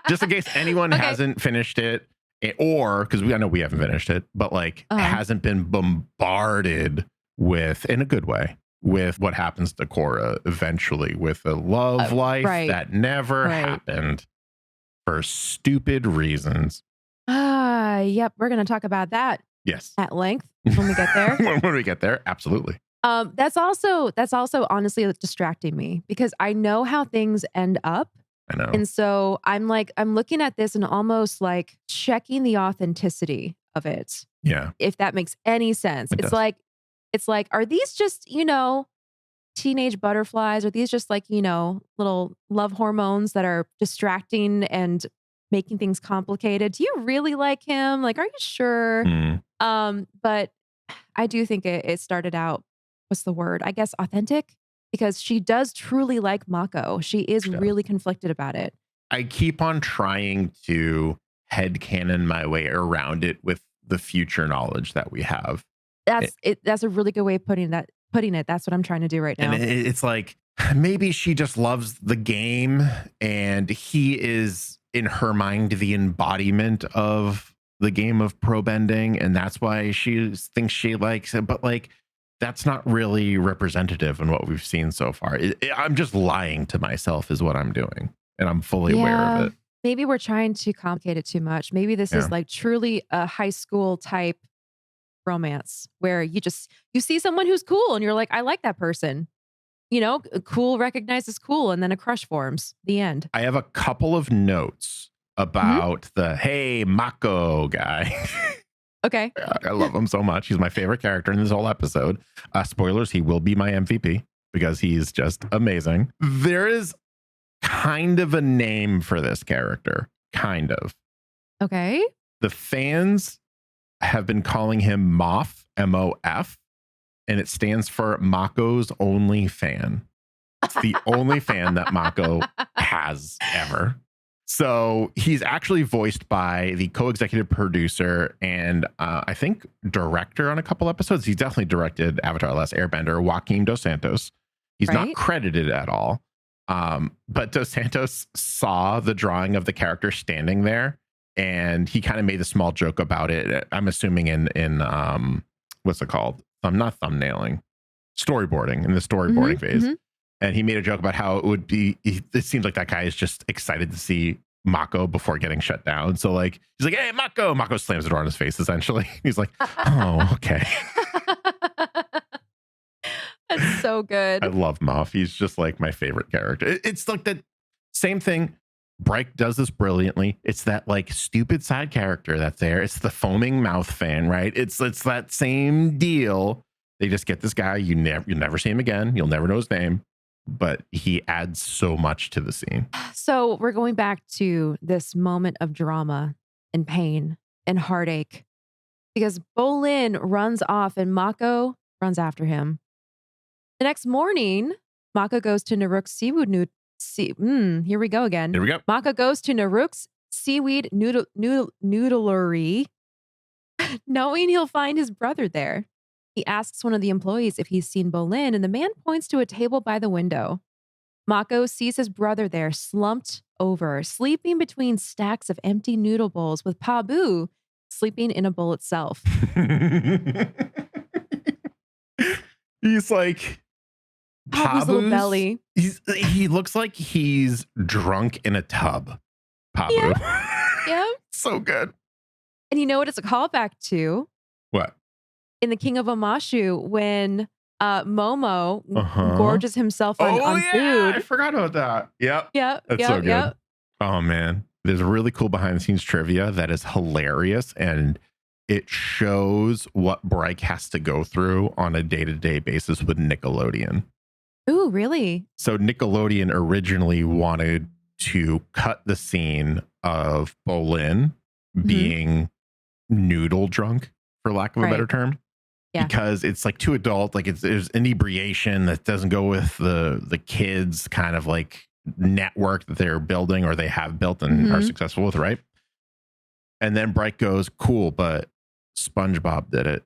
just in case anyone hasn't finished it or because I know we haven't finished it, but like hasn't been bombarded with, in a good way, with what happens to Korra eventually with a love life that never happened for stupid reasons. Yep. We're going to talk about that. Yes. At length when we get there. When we get there. Absolutely. That's also honestly distracting me because I know how things end up. I know. And so I'm looking at this and almost like checking the authenticity of it. Yeah. If that makes any sense. It's like, are these just, teenage butterflies? Are these just like, little love hormones that are distracting and making things complicated? Do you really like him? Like, are you sure? But I do think it started out, what's the word? I guess authentic, because she does truly like Mako. She is really conflicted about it. I keep on trying to headcanon my way around it with the future knowledge that we have. That's a really good way of putting it. That's what I'm trying to do right now. And it's like, maybe she just loves the game and he is, in her mind, the embodiment of the game of pro bending, and that's why she thinks she likes it. But like, that's not really representative in what we've seen so far. I'm just lying to myself is what I'm doing, and I'm fully aware of it. Maybe we're trying to complicate it too much. Maybe this is like truly a high school type romance where you see someone who's cool and you're like, I like that person. Cool recognizes cool, and then a crush forms. The end. I have a couple of notes about the hey Mako guy. Okay. I love him so much. He's my favorite character in this whole episode. Spoilers, he will be my MVP because he's just amazing. There is kind of a name for this character. Kind of. Okay. The fans have been calling him Moff, M-O-F, and it stands for Mako's only fan. It's the only fan that Mako has ever. So he's actually voiced by the co-executive producer and I think director on a couple episodes. He's definitely directed Avatar: The Last Airbender, Joaquin Dos Santos. He's not credited at all. But Dos Santos saw the drawing of the character standing there and he kind of made a small joke about it. I'm assuming in what's it called? Not thumbnailing, storyboarding, in the storyboarding phase. And he made a joke about how it would be, it seems like that guy is just excited to see Mako before getting shut down. So like, he's like, hey, Mako. Mako slams the door on his face, essentially. He's like, oh, okay. That's so good. I love Moff. He's just like my favorite character. It's like that same thing. Bryke does this brilliantly. It's that like stupid side character that's there. It's the foaming mouth fan, right? It's that same deal. They just get this guy. You'll never see him again. You'll never know his name. But he adds so much to the scene. So we're going back to this moment of drama and pain and heartache because Bolin runs off and Mako runs after him. The next morning, Mako goes to Naruk's seaweed here we go again. Here we go. Mako goes to Naruk's seaweed noodlery knowing he'll find his brother there. He asks one of the employees if he's seen Bolin, and the man points to a table by the window. Mako sees his brother there, slumped over, sleeping between stacks of empty noodle bowls, with Pabu sleeping in a bowl itself. He's like Pabu's little belly. He looks like he's drunk in a tub. Pabu. Yeah. So good. And you know what it's a callback to? What? In The King of Omashu, when Momo gorges himself on food. I forgot about that. Yep. That's so good. Oh man. There's really cool behind the scenes trivia that is hilarious, and it shows what Bryke has to go through on a day-to-day basis with Nickelodeon. Ooh, really? So Nickelodeon originally wanted to cut the scene of Bolin being noodle drunk, for lack of a better term. Yeah. Because it's like too adult, like there's inebriation that doesn't go with the kids kind of like network that they're building or they have built and are successful with, right? And then Bryke goes, cool, but SpongeBob did it.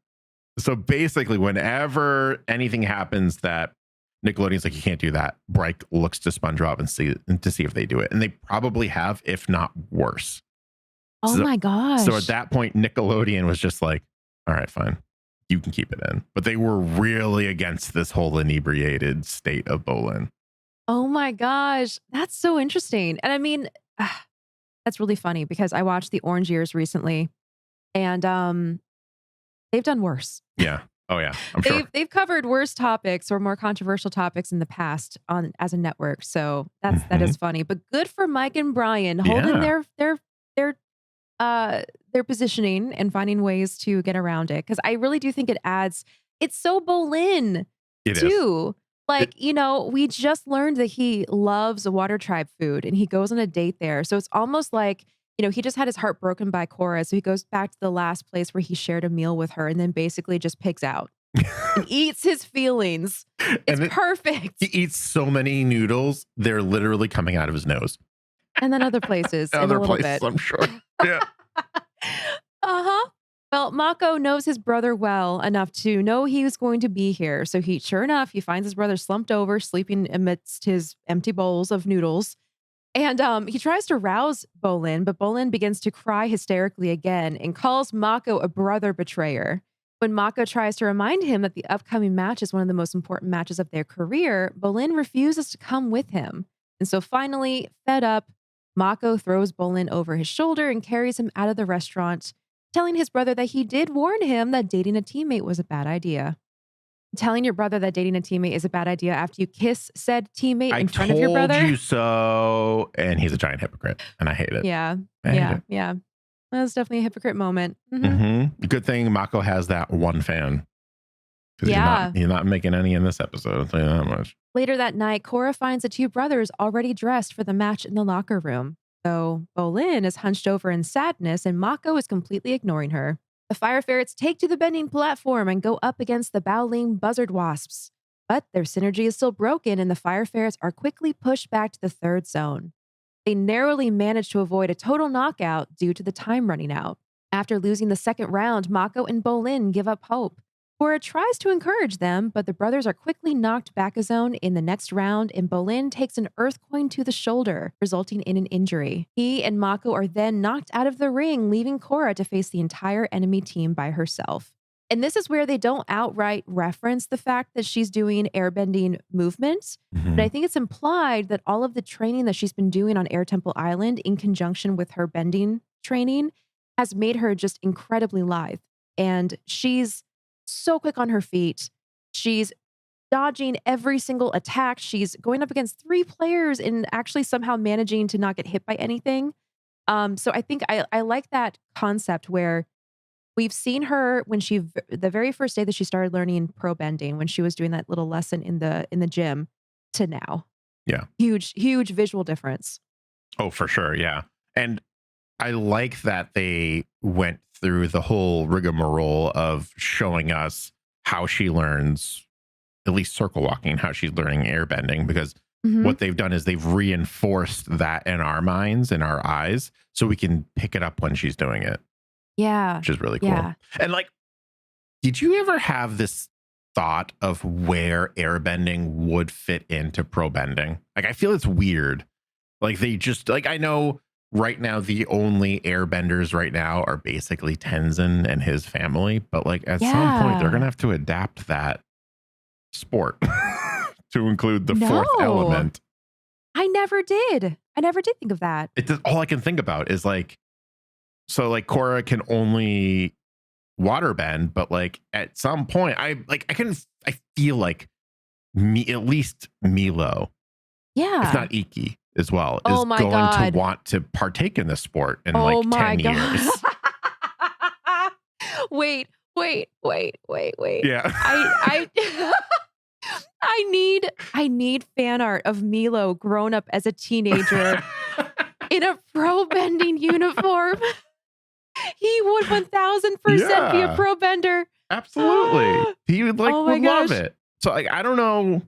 So basically, whenever anything happens that Nickelodeon's like, you can't do that, Bryke looks to SpongeBob and to see if they do it. And they probably have, if not worse. Oh my gosh. So at that point, Nickelodeon was just like, all right, fine. You can keep it in. But they were really against this whole inebriated state of Bolin. Oh my gosh. That's so interesting. And I mean, that's really funny because I watched the Orange Years recently, and they've done worse. Yeah. Oh yeah. I'm sure. They've covered worse topics or more controversial topics in the past as a network. So that is funny. But good for Mike and Brian holding their positioning and finding ways to get around it. Because I really do think it's so Bolin too. Like, we just learned that he loves Water Tribe food and he goes on a date there. So it's almost like, he just had his heart broken by Korra. So he goes back to the last place where he shared a meal with her and then basically just pigs out and eats his feelings. It's perfect. He eats so many noodles, they're literally coming out of his nose. And then other places. Other places, I'm sure. Yeah. Well, Mako knows his brother well enough to know he was going to be here. So sure enough, he finds his brother slumped over, sleeping amidst his empty bowls of noodles. And he tries to rouse Bolin, but Bolin begins to cry hysterically again and calls Mako a brother betrayer. When Mako tries to remind him that the upcoming match is one of the most important matches of their career, Bolin refuses to come with him. And so finally, fed up, Mako throws Bolin over his shoulder and carries him out of the restaurant, telling his brother that he did warn him that dating a teammate was a bad idea. Telling your brother that dating a teammate is a bad idea after you kiss said teammate in front of your brother. I told you so. And he's a giant hypocrite, and I hate it. Yeah. Yeah. That was definitely a hypocrite moment. Good thing Mako has that one fan. Yeah. He's not making any in this episode. I'll tell you that much. Later that night, Korra finds the two brothers already dressed for the match in the locker room. So Bolin is hunched over in sadness and Mako is completely ignoring her. The fire ferrets take to the bending platform and go up against the Bowling buzzard wasps. But their synergy is still broken and the fire ferrets are quickly pushed back to the third zone. They narrowly manage to avoid a total knockout due to the time running out. After losing the second round, Mako and Bolin give up hope. Korra tries to encourage them, but the brothers are quickly knocked back a zone in the next round, and Bolin takes an earth coin to the shoulder, resulting in an injury. He and Mako are then knocked out of the ring, leaving Korra to face the entire enemy team by herself. And this is where they don't outright reference the fact that she's doing airbending movements, but I think it's implied that all of the training that she's been doing on Air Temple Island in conjunction with her bending training has made her just incredibly lithe. And she's so quick on her feet. She's dodging every single attack. She's going up against 3 players and actually somehow managing to not get hit by anything. So I think I like that concept where we've seen her when the very first day that she started learning pro bending, when she was doing that little lesson in the gym to now. Yeah. Huge visual difference. Oh, for sure. Yeah. And I like that they went through the whole rigmarole of showing us how she learns, at least circle walking, how she's learning airbending, because what they've done is they've reinforced that in our minds, in our eyes, so we can pick it up when she's doing it. Yeah. which is really cool. Yeah. And like, did you ever have this thought of where airbending would fit into pro bending? Like, I feel it's weird. Like, they just, like, I know right now the only airbenders right now are basically Tenzin and his family, but like at some point they're gonna have to adapt that sport to include the fourth element. I never did think of that. It does, all I can think about is like, so like Korra can only waterbend, but like at some point I feel like at least Milo, if not Iki as well, is going to want to partake in this sport in like 10 years. Wait. Yeah. I need fan art of Milo grown up as a teenager in a pro bending uniform. He would 1000% be a pro bender. Absolutely. He would like would love it. So like, I don't know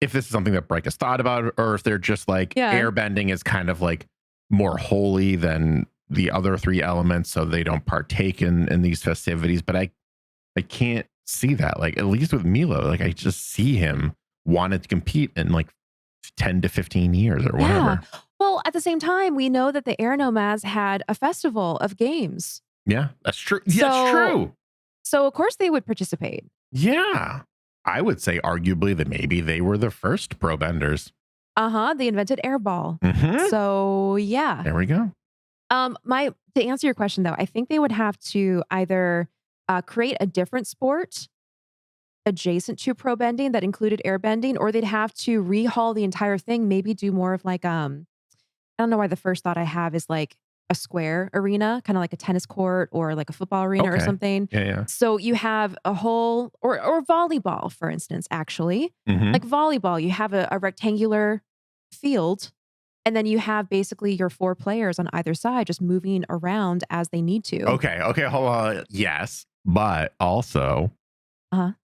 if this is something that Break has thought about, or if they're just like airbending is kind of like more holy than the other three elements, so they don't partake in these festivities. But I can't see that. Like, at least with Milo, like I just see him wanted to compete in like 10 to 15 years or whatever. Well, at the same time, we know that the Air Nomads had a festival of games. Yeah, that's true. That's true. So of course they would participate. Yeah. I would say arguably that maybe they were the first pro benders. They invented airball. Mm-hmm. So yeah. There we go. To answer your question though, I think they would have to either create a different sport adjacent to pro bending that included airbending, or they'd have to rehaul the entire thing, maybe do more of like I don't know why the first thought I have is like a square arena, kind of like a tennis court or like a football arena or something. Yeah. So you have a whole, or volleyball, for instance, actually. Mm-hmm. Like volleyball, you have a rectangular field, and then you have basically your 4 players on either side just moving around as they need to. Okay, hold on. Yes, but also,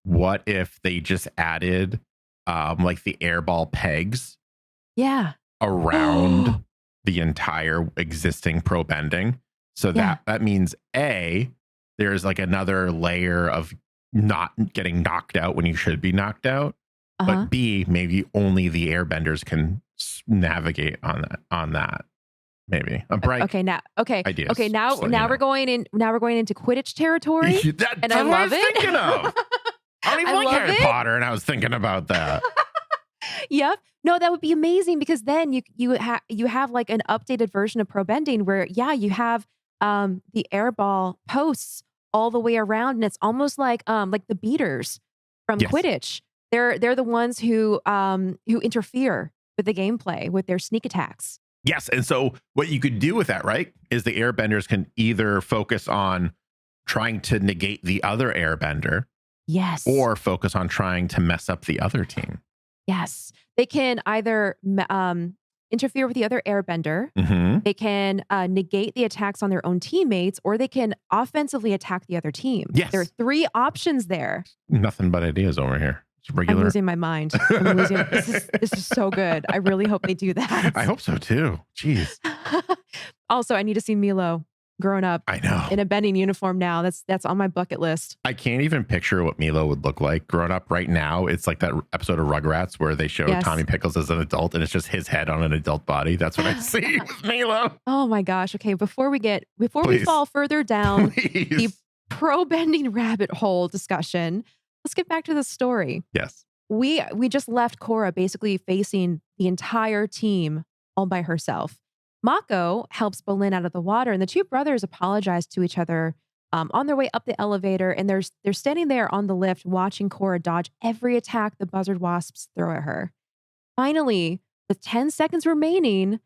what if they just added like the airball pegs around the entire existing pro bending? So that means A, there's like another layer of not getting knocked out when you should be knocked out. But B, maybe only the airbenders can navigate on that. Maybe a break. Ideas. Okay. Now we're going in. Now we're going into Quidditch territory, and I love it. Thinking of. I don't even like Harry Potter, and I was thinking about that. Yep. No, that would be amazing, because then you have like an updated version of pro bending where you have the airball posts all the way around, and it's almost like the beaters from Quidditch. They're the ones who interfere with the gameplay with their sneak attacks. Yes, and so what you could do with that, right, is the airbenders can either focus on trying to negate the other airbender, or focus on trying to mess up the other team. Yes, they can either interfere with the other airbender. Mm-hmm. They can negate the attacks on their own teammates, or they can offensively attack the other team. Yes, there are 3 options there. Nothing but ideas over here. Regular. I'm losing my mind. This is so good. I really hope they do that. I hope so too. Jeez. Also, I need to see Milo grown up. I know. In a bending uniform now. That's on my bucket list. I can't even picture what Milo would look like grown up right now. It's like that episode of Rugrats where they show Tommy Pickles as an adult, and it's just his head on an adult body. That's what I see with Milo. Oh my gosh. Okay, before we fall further down the pro bending rabbit hole discussion, let's get back to the story. Yes. We just left Korra basically facing the entire team all by herself. Mako helps Bolin out of the water, and the 2 brothers apologize to each other on their way up the elevator, and they're standing there on the lift watching Korra dodge every attack the buzzard wasps throw at her. Finally, with 10 seconds remaining,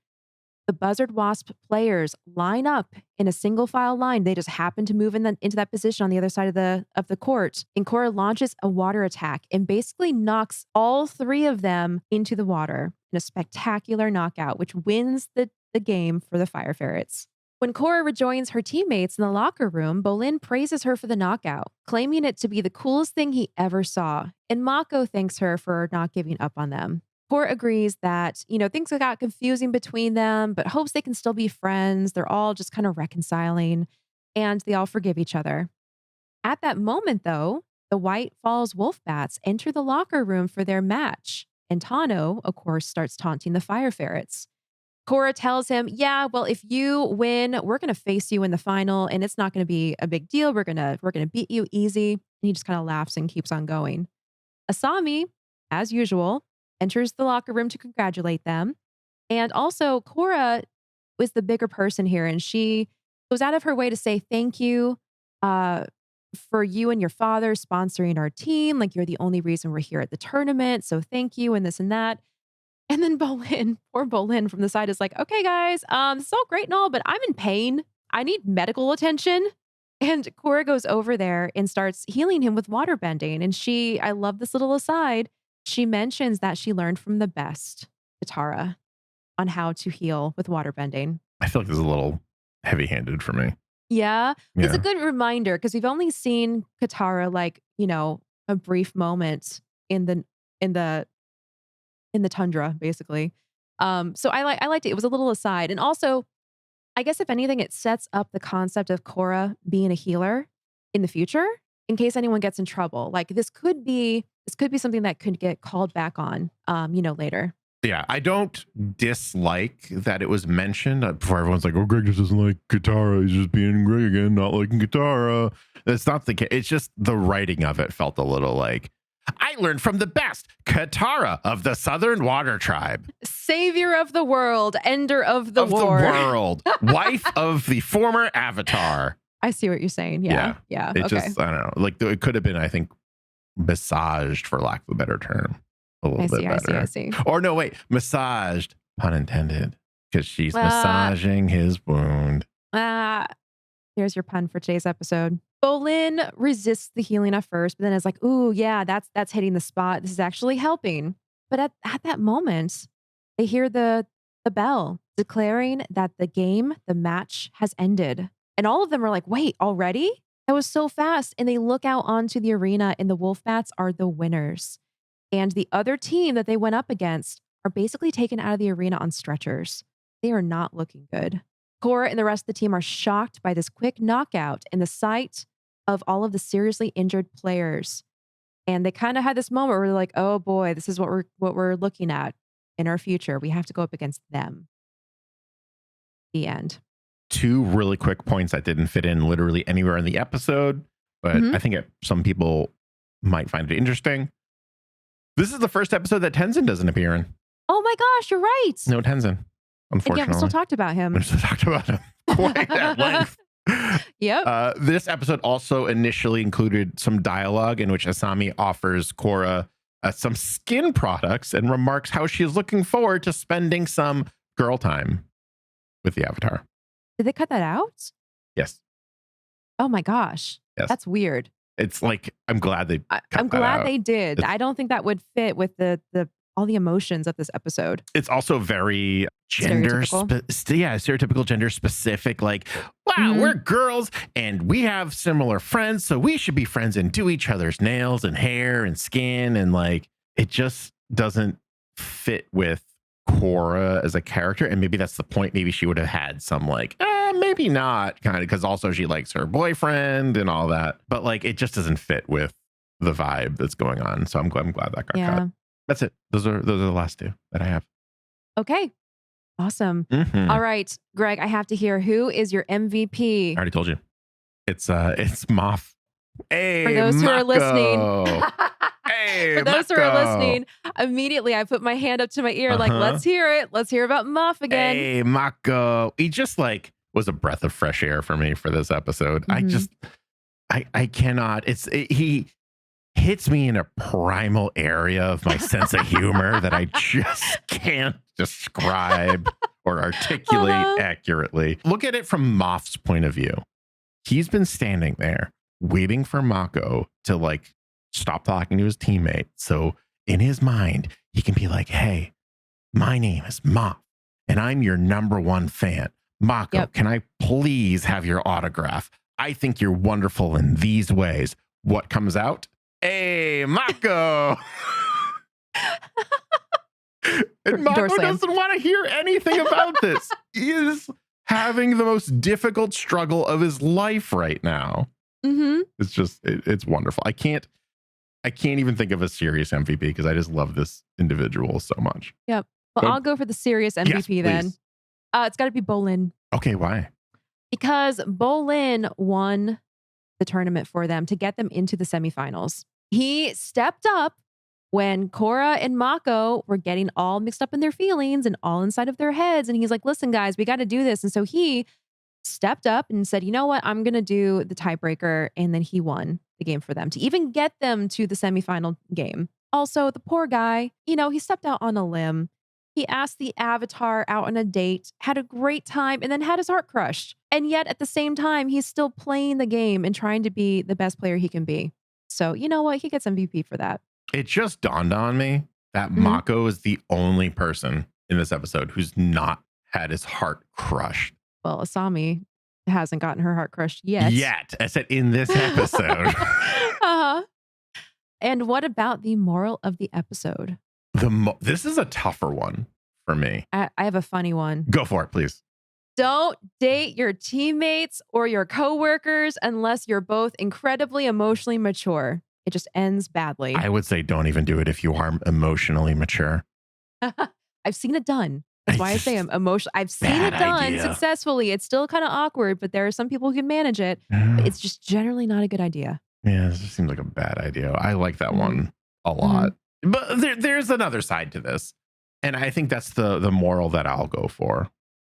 the buzzard wasp players line up in a single file line. They just happen to move into that position on the other side of the court. And Korra launches a water attack and basically knocks all 3 of them into the water in a spectacular knockout, which wins the game for the Fire Ferrets. When Korra rejoins her teammates in the locker room, Bolin praises her for the knockout, claiming it to be the coolest thing he ever saw. And Mako thanks her for not giving up on them. Korra agrees that, things got confusing between them, but hopes they can still be friends. They're all just kind of reconciling. and they all forgive each other. At that moment, though, the White Falls Wolfbats enter the locker room for their match, and Tano, of course, starts taunting the Fire Ferrets. Korra tells him, yeah, well, if you win, we're going to face you in the final, and it's not going to be a big deal. We're gonna beat you easy. And he just kind of laughs and keeps on going. Asami, as usual, enters the locker room to congratulate them. And also, Korra was the bigger person here, and she goes out of her way to say thank you for you and your father sponsoring our team. Like, you're the only reason we're here at the tournament. So thank you, and this and that. And then Bolin, poor Bolin from the side is like, okay, guys, this is all great and all, but I'm in pain. I need medical attention. And Korra goes over there and starts healing him with water bending. And I love this little aside. She mentions that she learned from the best, Katara, on how to heal with water bending. I feel like this is a little heavy-handed for me. Yeah. It's a good reminder because we've only seen Katara like, a brief moment in the tundra, basically. So I liked it. It was a little aside. And also, I guess if anything, it sets up the concept of Korra being a healer in the future in case anyone gets in trouble. Like this could be something that could get called back on, later. Yeah, I don't dislike that it was mentioned before everyone's like, oh, Greg just doesn't like Katara. He's just being Greg again, not liking Katara. That's not the case. It's just the writing of it felt a little like, I learned from the best, Katara of the Southern Water Tribe. Savior of the world, ender of the war. The world, wife of the former Avatar. I see what you're saying. Yeah. It just, I don't know. Like it could have been, I think, massaged for lack of a better term. A little bit better. I see. Or no, wait, massaged, pun intended, because she's massaging his wound. Here's your pun for today's episode. Bolin resists the healing at first, but then it's like, ooh, yeah, that's hitting the spot. This is actually helping. But at that moment, they hear the bell declaring that the match has ended. And all of them are like, wait, already? That was so fast. And they look out onto the arena and the Wolfbats are the winners. And the other team that they went up against are basically taken out of the arena on stretchers. They are not looking good. Korra and the rest of the team are shocked by this quick knockout and the sight of all of the seriously injured players. And they kind of had this moment where they're like, oh boy, this is what we're looking at in our future. We have to go up against them. The end. Two really quick points that didn't fit in literally anywhere in the episode, but I think some people might find it interesting. This is the first episode that Tenzin doesn't appear in. Oh my gosh, you're right. No Tenzin, unfortunately. And we still talked about him. We still talked about him quite at length. Yep. This episode also initially included some dialogue in which Asami offers Korra some skin products and remarks how she is looking forward to spending some girl time with the Avatar. Did they cut that out? Yes. Oh my gosh. Yes. That's weird. It's like, I'm glad they I'm glad they did. I don't think that would fit with the all the emotions of this episode. It's also very stereotypical gender specific. Like, wow, we're girls and we have similar friends, so we should be friends and do each other's nails and hair and skin. And like, it just doesn't fit with Korra as a character. And maybe that's the point. Maybe she would have had some like, maybe not kind of, because also she likes her boyfriend and all that. But like, it just doesn't fit with the vibe that's going on. So I'm glad that got cut. That's it. Those are the last two that I have. Okay. Awesome. All right, Greg, I have to hear, who is your MVP? I already told you. It's Moff. Hey, for those who are listening. Hey, for those who are listening, immediately I put my hand up to my ear, like, let's hear it. Let's hear about Moff again. Hey, Mako. He just like was a breath of fresh air for me for this episode. I cannot. He hits me in a primal area of my sense of humor that I just can't describe or articulate accurately. Look at it from Moff's point of view. He's been standing there waiting for Mako to like stop talking to his teammate. So in his mind, he can be like, hey, my name is Moff and I'm your #1 fan. Mako, can I please have your autograph? I think you're wonderful in these ways. What comes out? Hey, Mako. And Mako doesn't want to hear anything about this. He is having the most difficult struggle of his life right now. Mm-hmm. It's just, it's wonderful. I can't even think of a serious MVP because I just love this individual so much. Yep. Well, I'll go for the serious MVP yes, then. It's got to be Bolin. Okay, why? Because Bolin won the tournament for them to get them into the semifinals. He stepped up when Korra and Mako were getting all mixed up in their feelings and all inside of their heads. And he's like, listen, guys, we got to do this. And so he stepped up and said, you know what? I'm going to do the tiebreaker. And then he won the game for them to even get them to the semifinal game. Also, the poor guy, he stepped out on a limb. He asked the avatar out on a date, had a great time, and then had his heart crushed. And yet at the same time, he's still playing the game and trying to be the best player he can be. So you know what? He gets MVP for that. It just dawned on me that Mako is the only person in this episode who's not had his heart crushed. Well, Asami hasn't gotten her heart crushed yet. I said in this episode. Uh-huh. And what about the moral of the episode? This is a tougher one for me. I have a funny one. Go for it, please. Don't date your teammates or your coworkers unless you're both incredibly emotionally mature. It just ends badly. I would say don't even do it if you are emotionally mature. I've seen it done. That's why I say I'm emotional. I've seen it done successfully. It's still kind of awkward, but there are some people who can manage it. But it's just generally not a good idea. Yeah, this just seems like a bad idea. I like that one a lot. But there's another side to this. And I think that's the moral that I'll go for.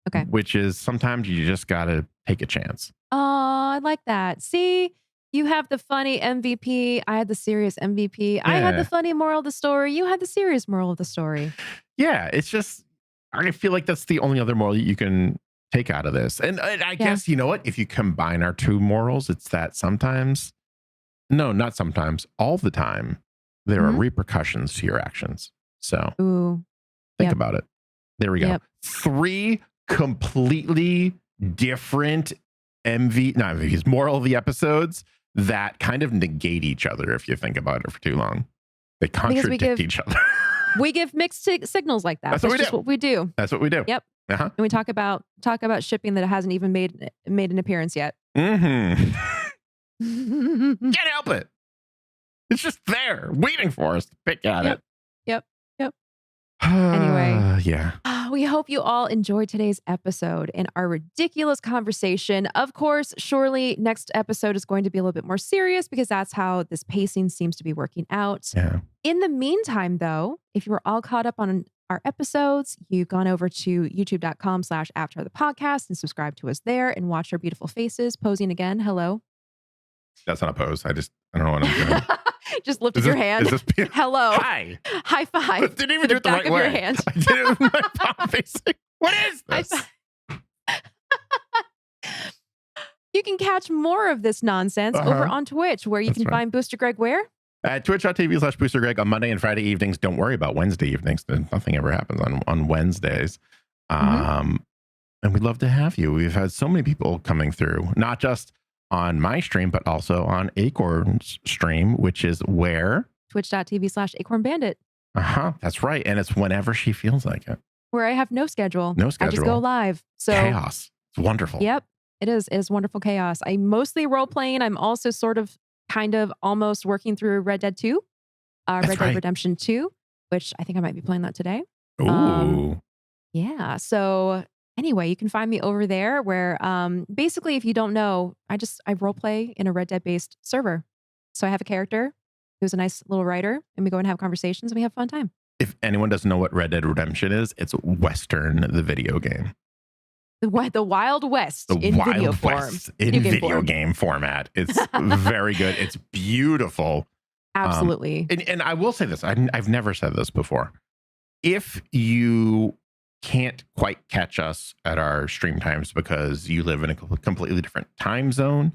Okay. Which is sometimes you just got to take a chance. Oh, I like that. See, you have the funny MVP. I had the serious MVP. I had the funny moral of the story. You had the serious moral of the story. Yeah, it's just, I feel like that's the only other moral you can take out of this. And I guess, you know what? If you combine our two morals, it's that sometimes, no, not sometimes, all the time, there are repercussions to your actions. So think about it. There we go. 3 completely different MVPs, moral of the episodes that kind of negate each other if you think about it for too long. They contradict each other. We give mixed signals like that. That's what we do. That's what we do. Yep. And we talk about shipping that hasn't even made an appearance yet. Can't help it. It's just there, waiting for us to pick at it. Yep. Anyway, yeah. We hope you all enjoyed today's episode and our ridiculous conversation. Of course, surely next episode is going to be a little bit more serious because that's how this pacing seems to be working out. Yeah. In the meantime, though, if you were all caught up on our episodes, you've gone over to youtube.com/After the Podcast and subscribe to us there and watch our beautiful faces posing again. Hello. That's not a pose. I don't know what I'm doing. Just lifted your hand. Hello. Hi. High five. I didn't even do it the right way. Your hand. I did it with my palm facing. What is this? You can catch more of this nonsense over on Twitch, where you can find Booster Greg where? At twitch.tv/Booster Greg on Monday and Friday evenings. Don't worry about Wednesday evenings. Nothing ever happens on Wednesdays. And we'd love to have you. We've had so many people coming through, not just on my stream, but also on Acorn's stream, which is where? Twitch.tv/Acorn Bandit. That's right. And it's whenever she feels like it. Where I have no schedule. No schedule. I just go live. So chaos. It's wonderful. Yep. It is. It is wonderful chaos. I mostly role playing. I'm also kind of almost working through Red Dead 2, Red Dead Redemption 2, which I think I might be playing that today. Ooh. Yeah. So anyway, you can find me over there where basically, if you don't know, I role play in a Red Dead based server. So I have a character who's a nice little writer and we go and have conversations and we have a fun time. If anyone doesn't know what Red Dead Redemption is, it's Western, the video game. The Wild West in video form. In video game format. It's very good. It's beautiful. Absolutely. And I will say this. I've never said this before. If you can't quite catch us at our stream times because you live in a completely different time zone,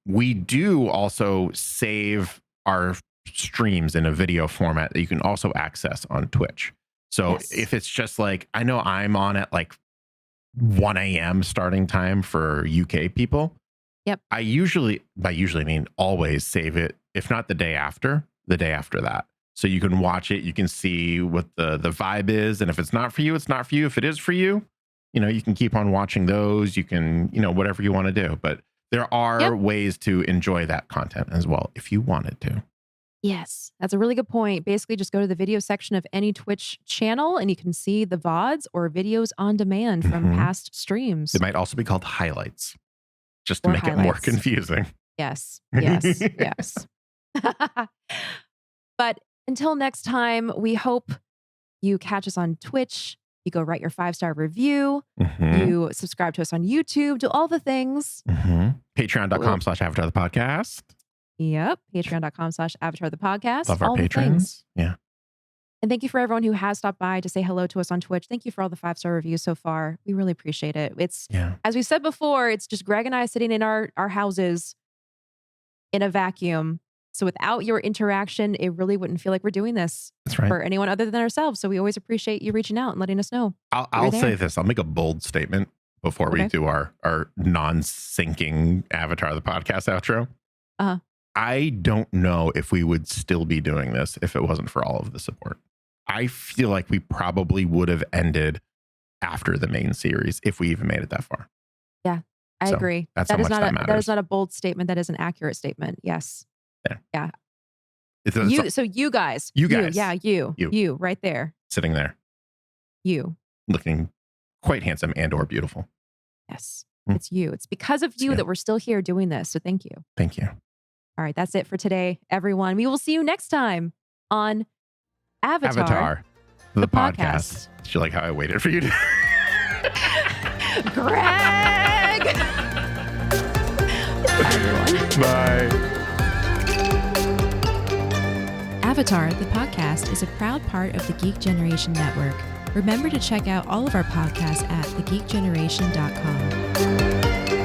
we do also save our streams in a video format that you can also access on Twitch. So if it's just like, I know I'm on at like 1 a.m. starting time for UK people. Yep. I usually mean always save it, if not the day after that. So you can watch it, you can see what the vibe is. And if it's not for you, it's not for you. If it is for you, you can keep on watching those. You can, whatever you want to do. But there are ways to enjoy that content as well if you wanted to. Yes, that's a really good point. Basically, just go to the video section of any Twitch channel and you can see the VODs or videos on demand from past streams. It might also be called highlights, just to make it more confusing. Yes, yes, yes. But until next time, we hope you catch us on Twitch. You go write your 5-star review. You subscribe to us on YouTube. Do all the things. Patreon.com/Avatar the Podcast. Yep. Patreon.com/Avatar the Podcast. Love our all patrons. Yeah. And thank you for everyone who has stopped by to say hello to us on Twitch. Thank you for all the 5-star reviews so far. We really appreciate it. It's, as we said before, it's just Greg and I sitting in our houses in a vacuum. So without your interaction, it really wouldn't feel like we're doing this for anyone other than ourselves. So we always appreciate you reaching out and letting us know. I'll say this. I'll make a bold statement before we do our non-syncing Avatar the Podcast outro. I don't know if we would still be doing this if it wasn't for all of the support. I feel like we probably would have ended after the main series if we even made it that far. Yeah, I agree. That's how much that matters. That is not a bold statement. That is an accurate statement. Yes. Yeah. You guys. Yeah, you right there. Sitting there. You. Looking quite handsome and or beautiful. Yes. It's you. It's because of you that we're still here doing this. So thank you. Thank you. All right. That's it for today, everyone. We will see you next time on Avatar the podcast. Did you like how I waited for you to? Greg! Bye. Avatar, the podcast, is a proud part of the Geek Generation Network. Remember to check out all of our podcasts at thegeekgeneration.com.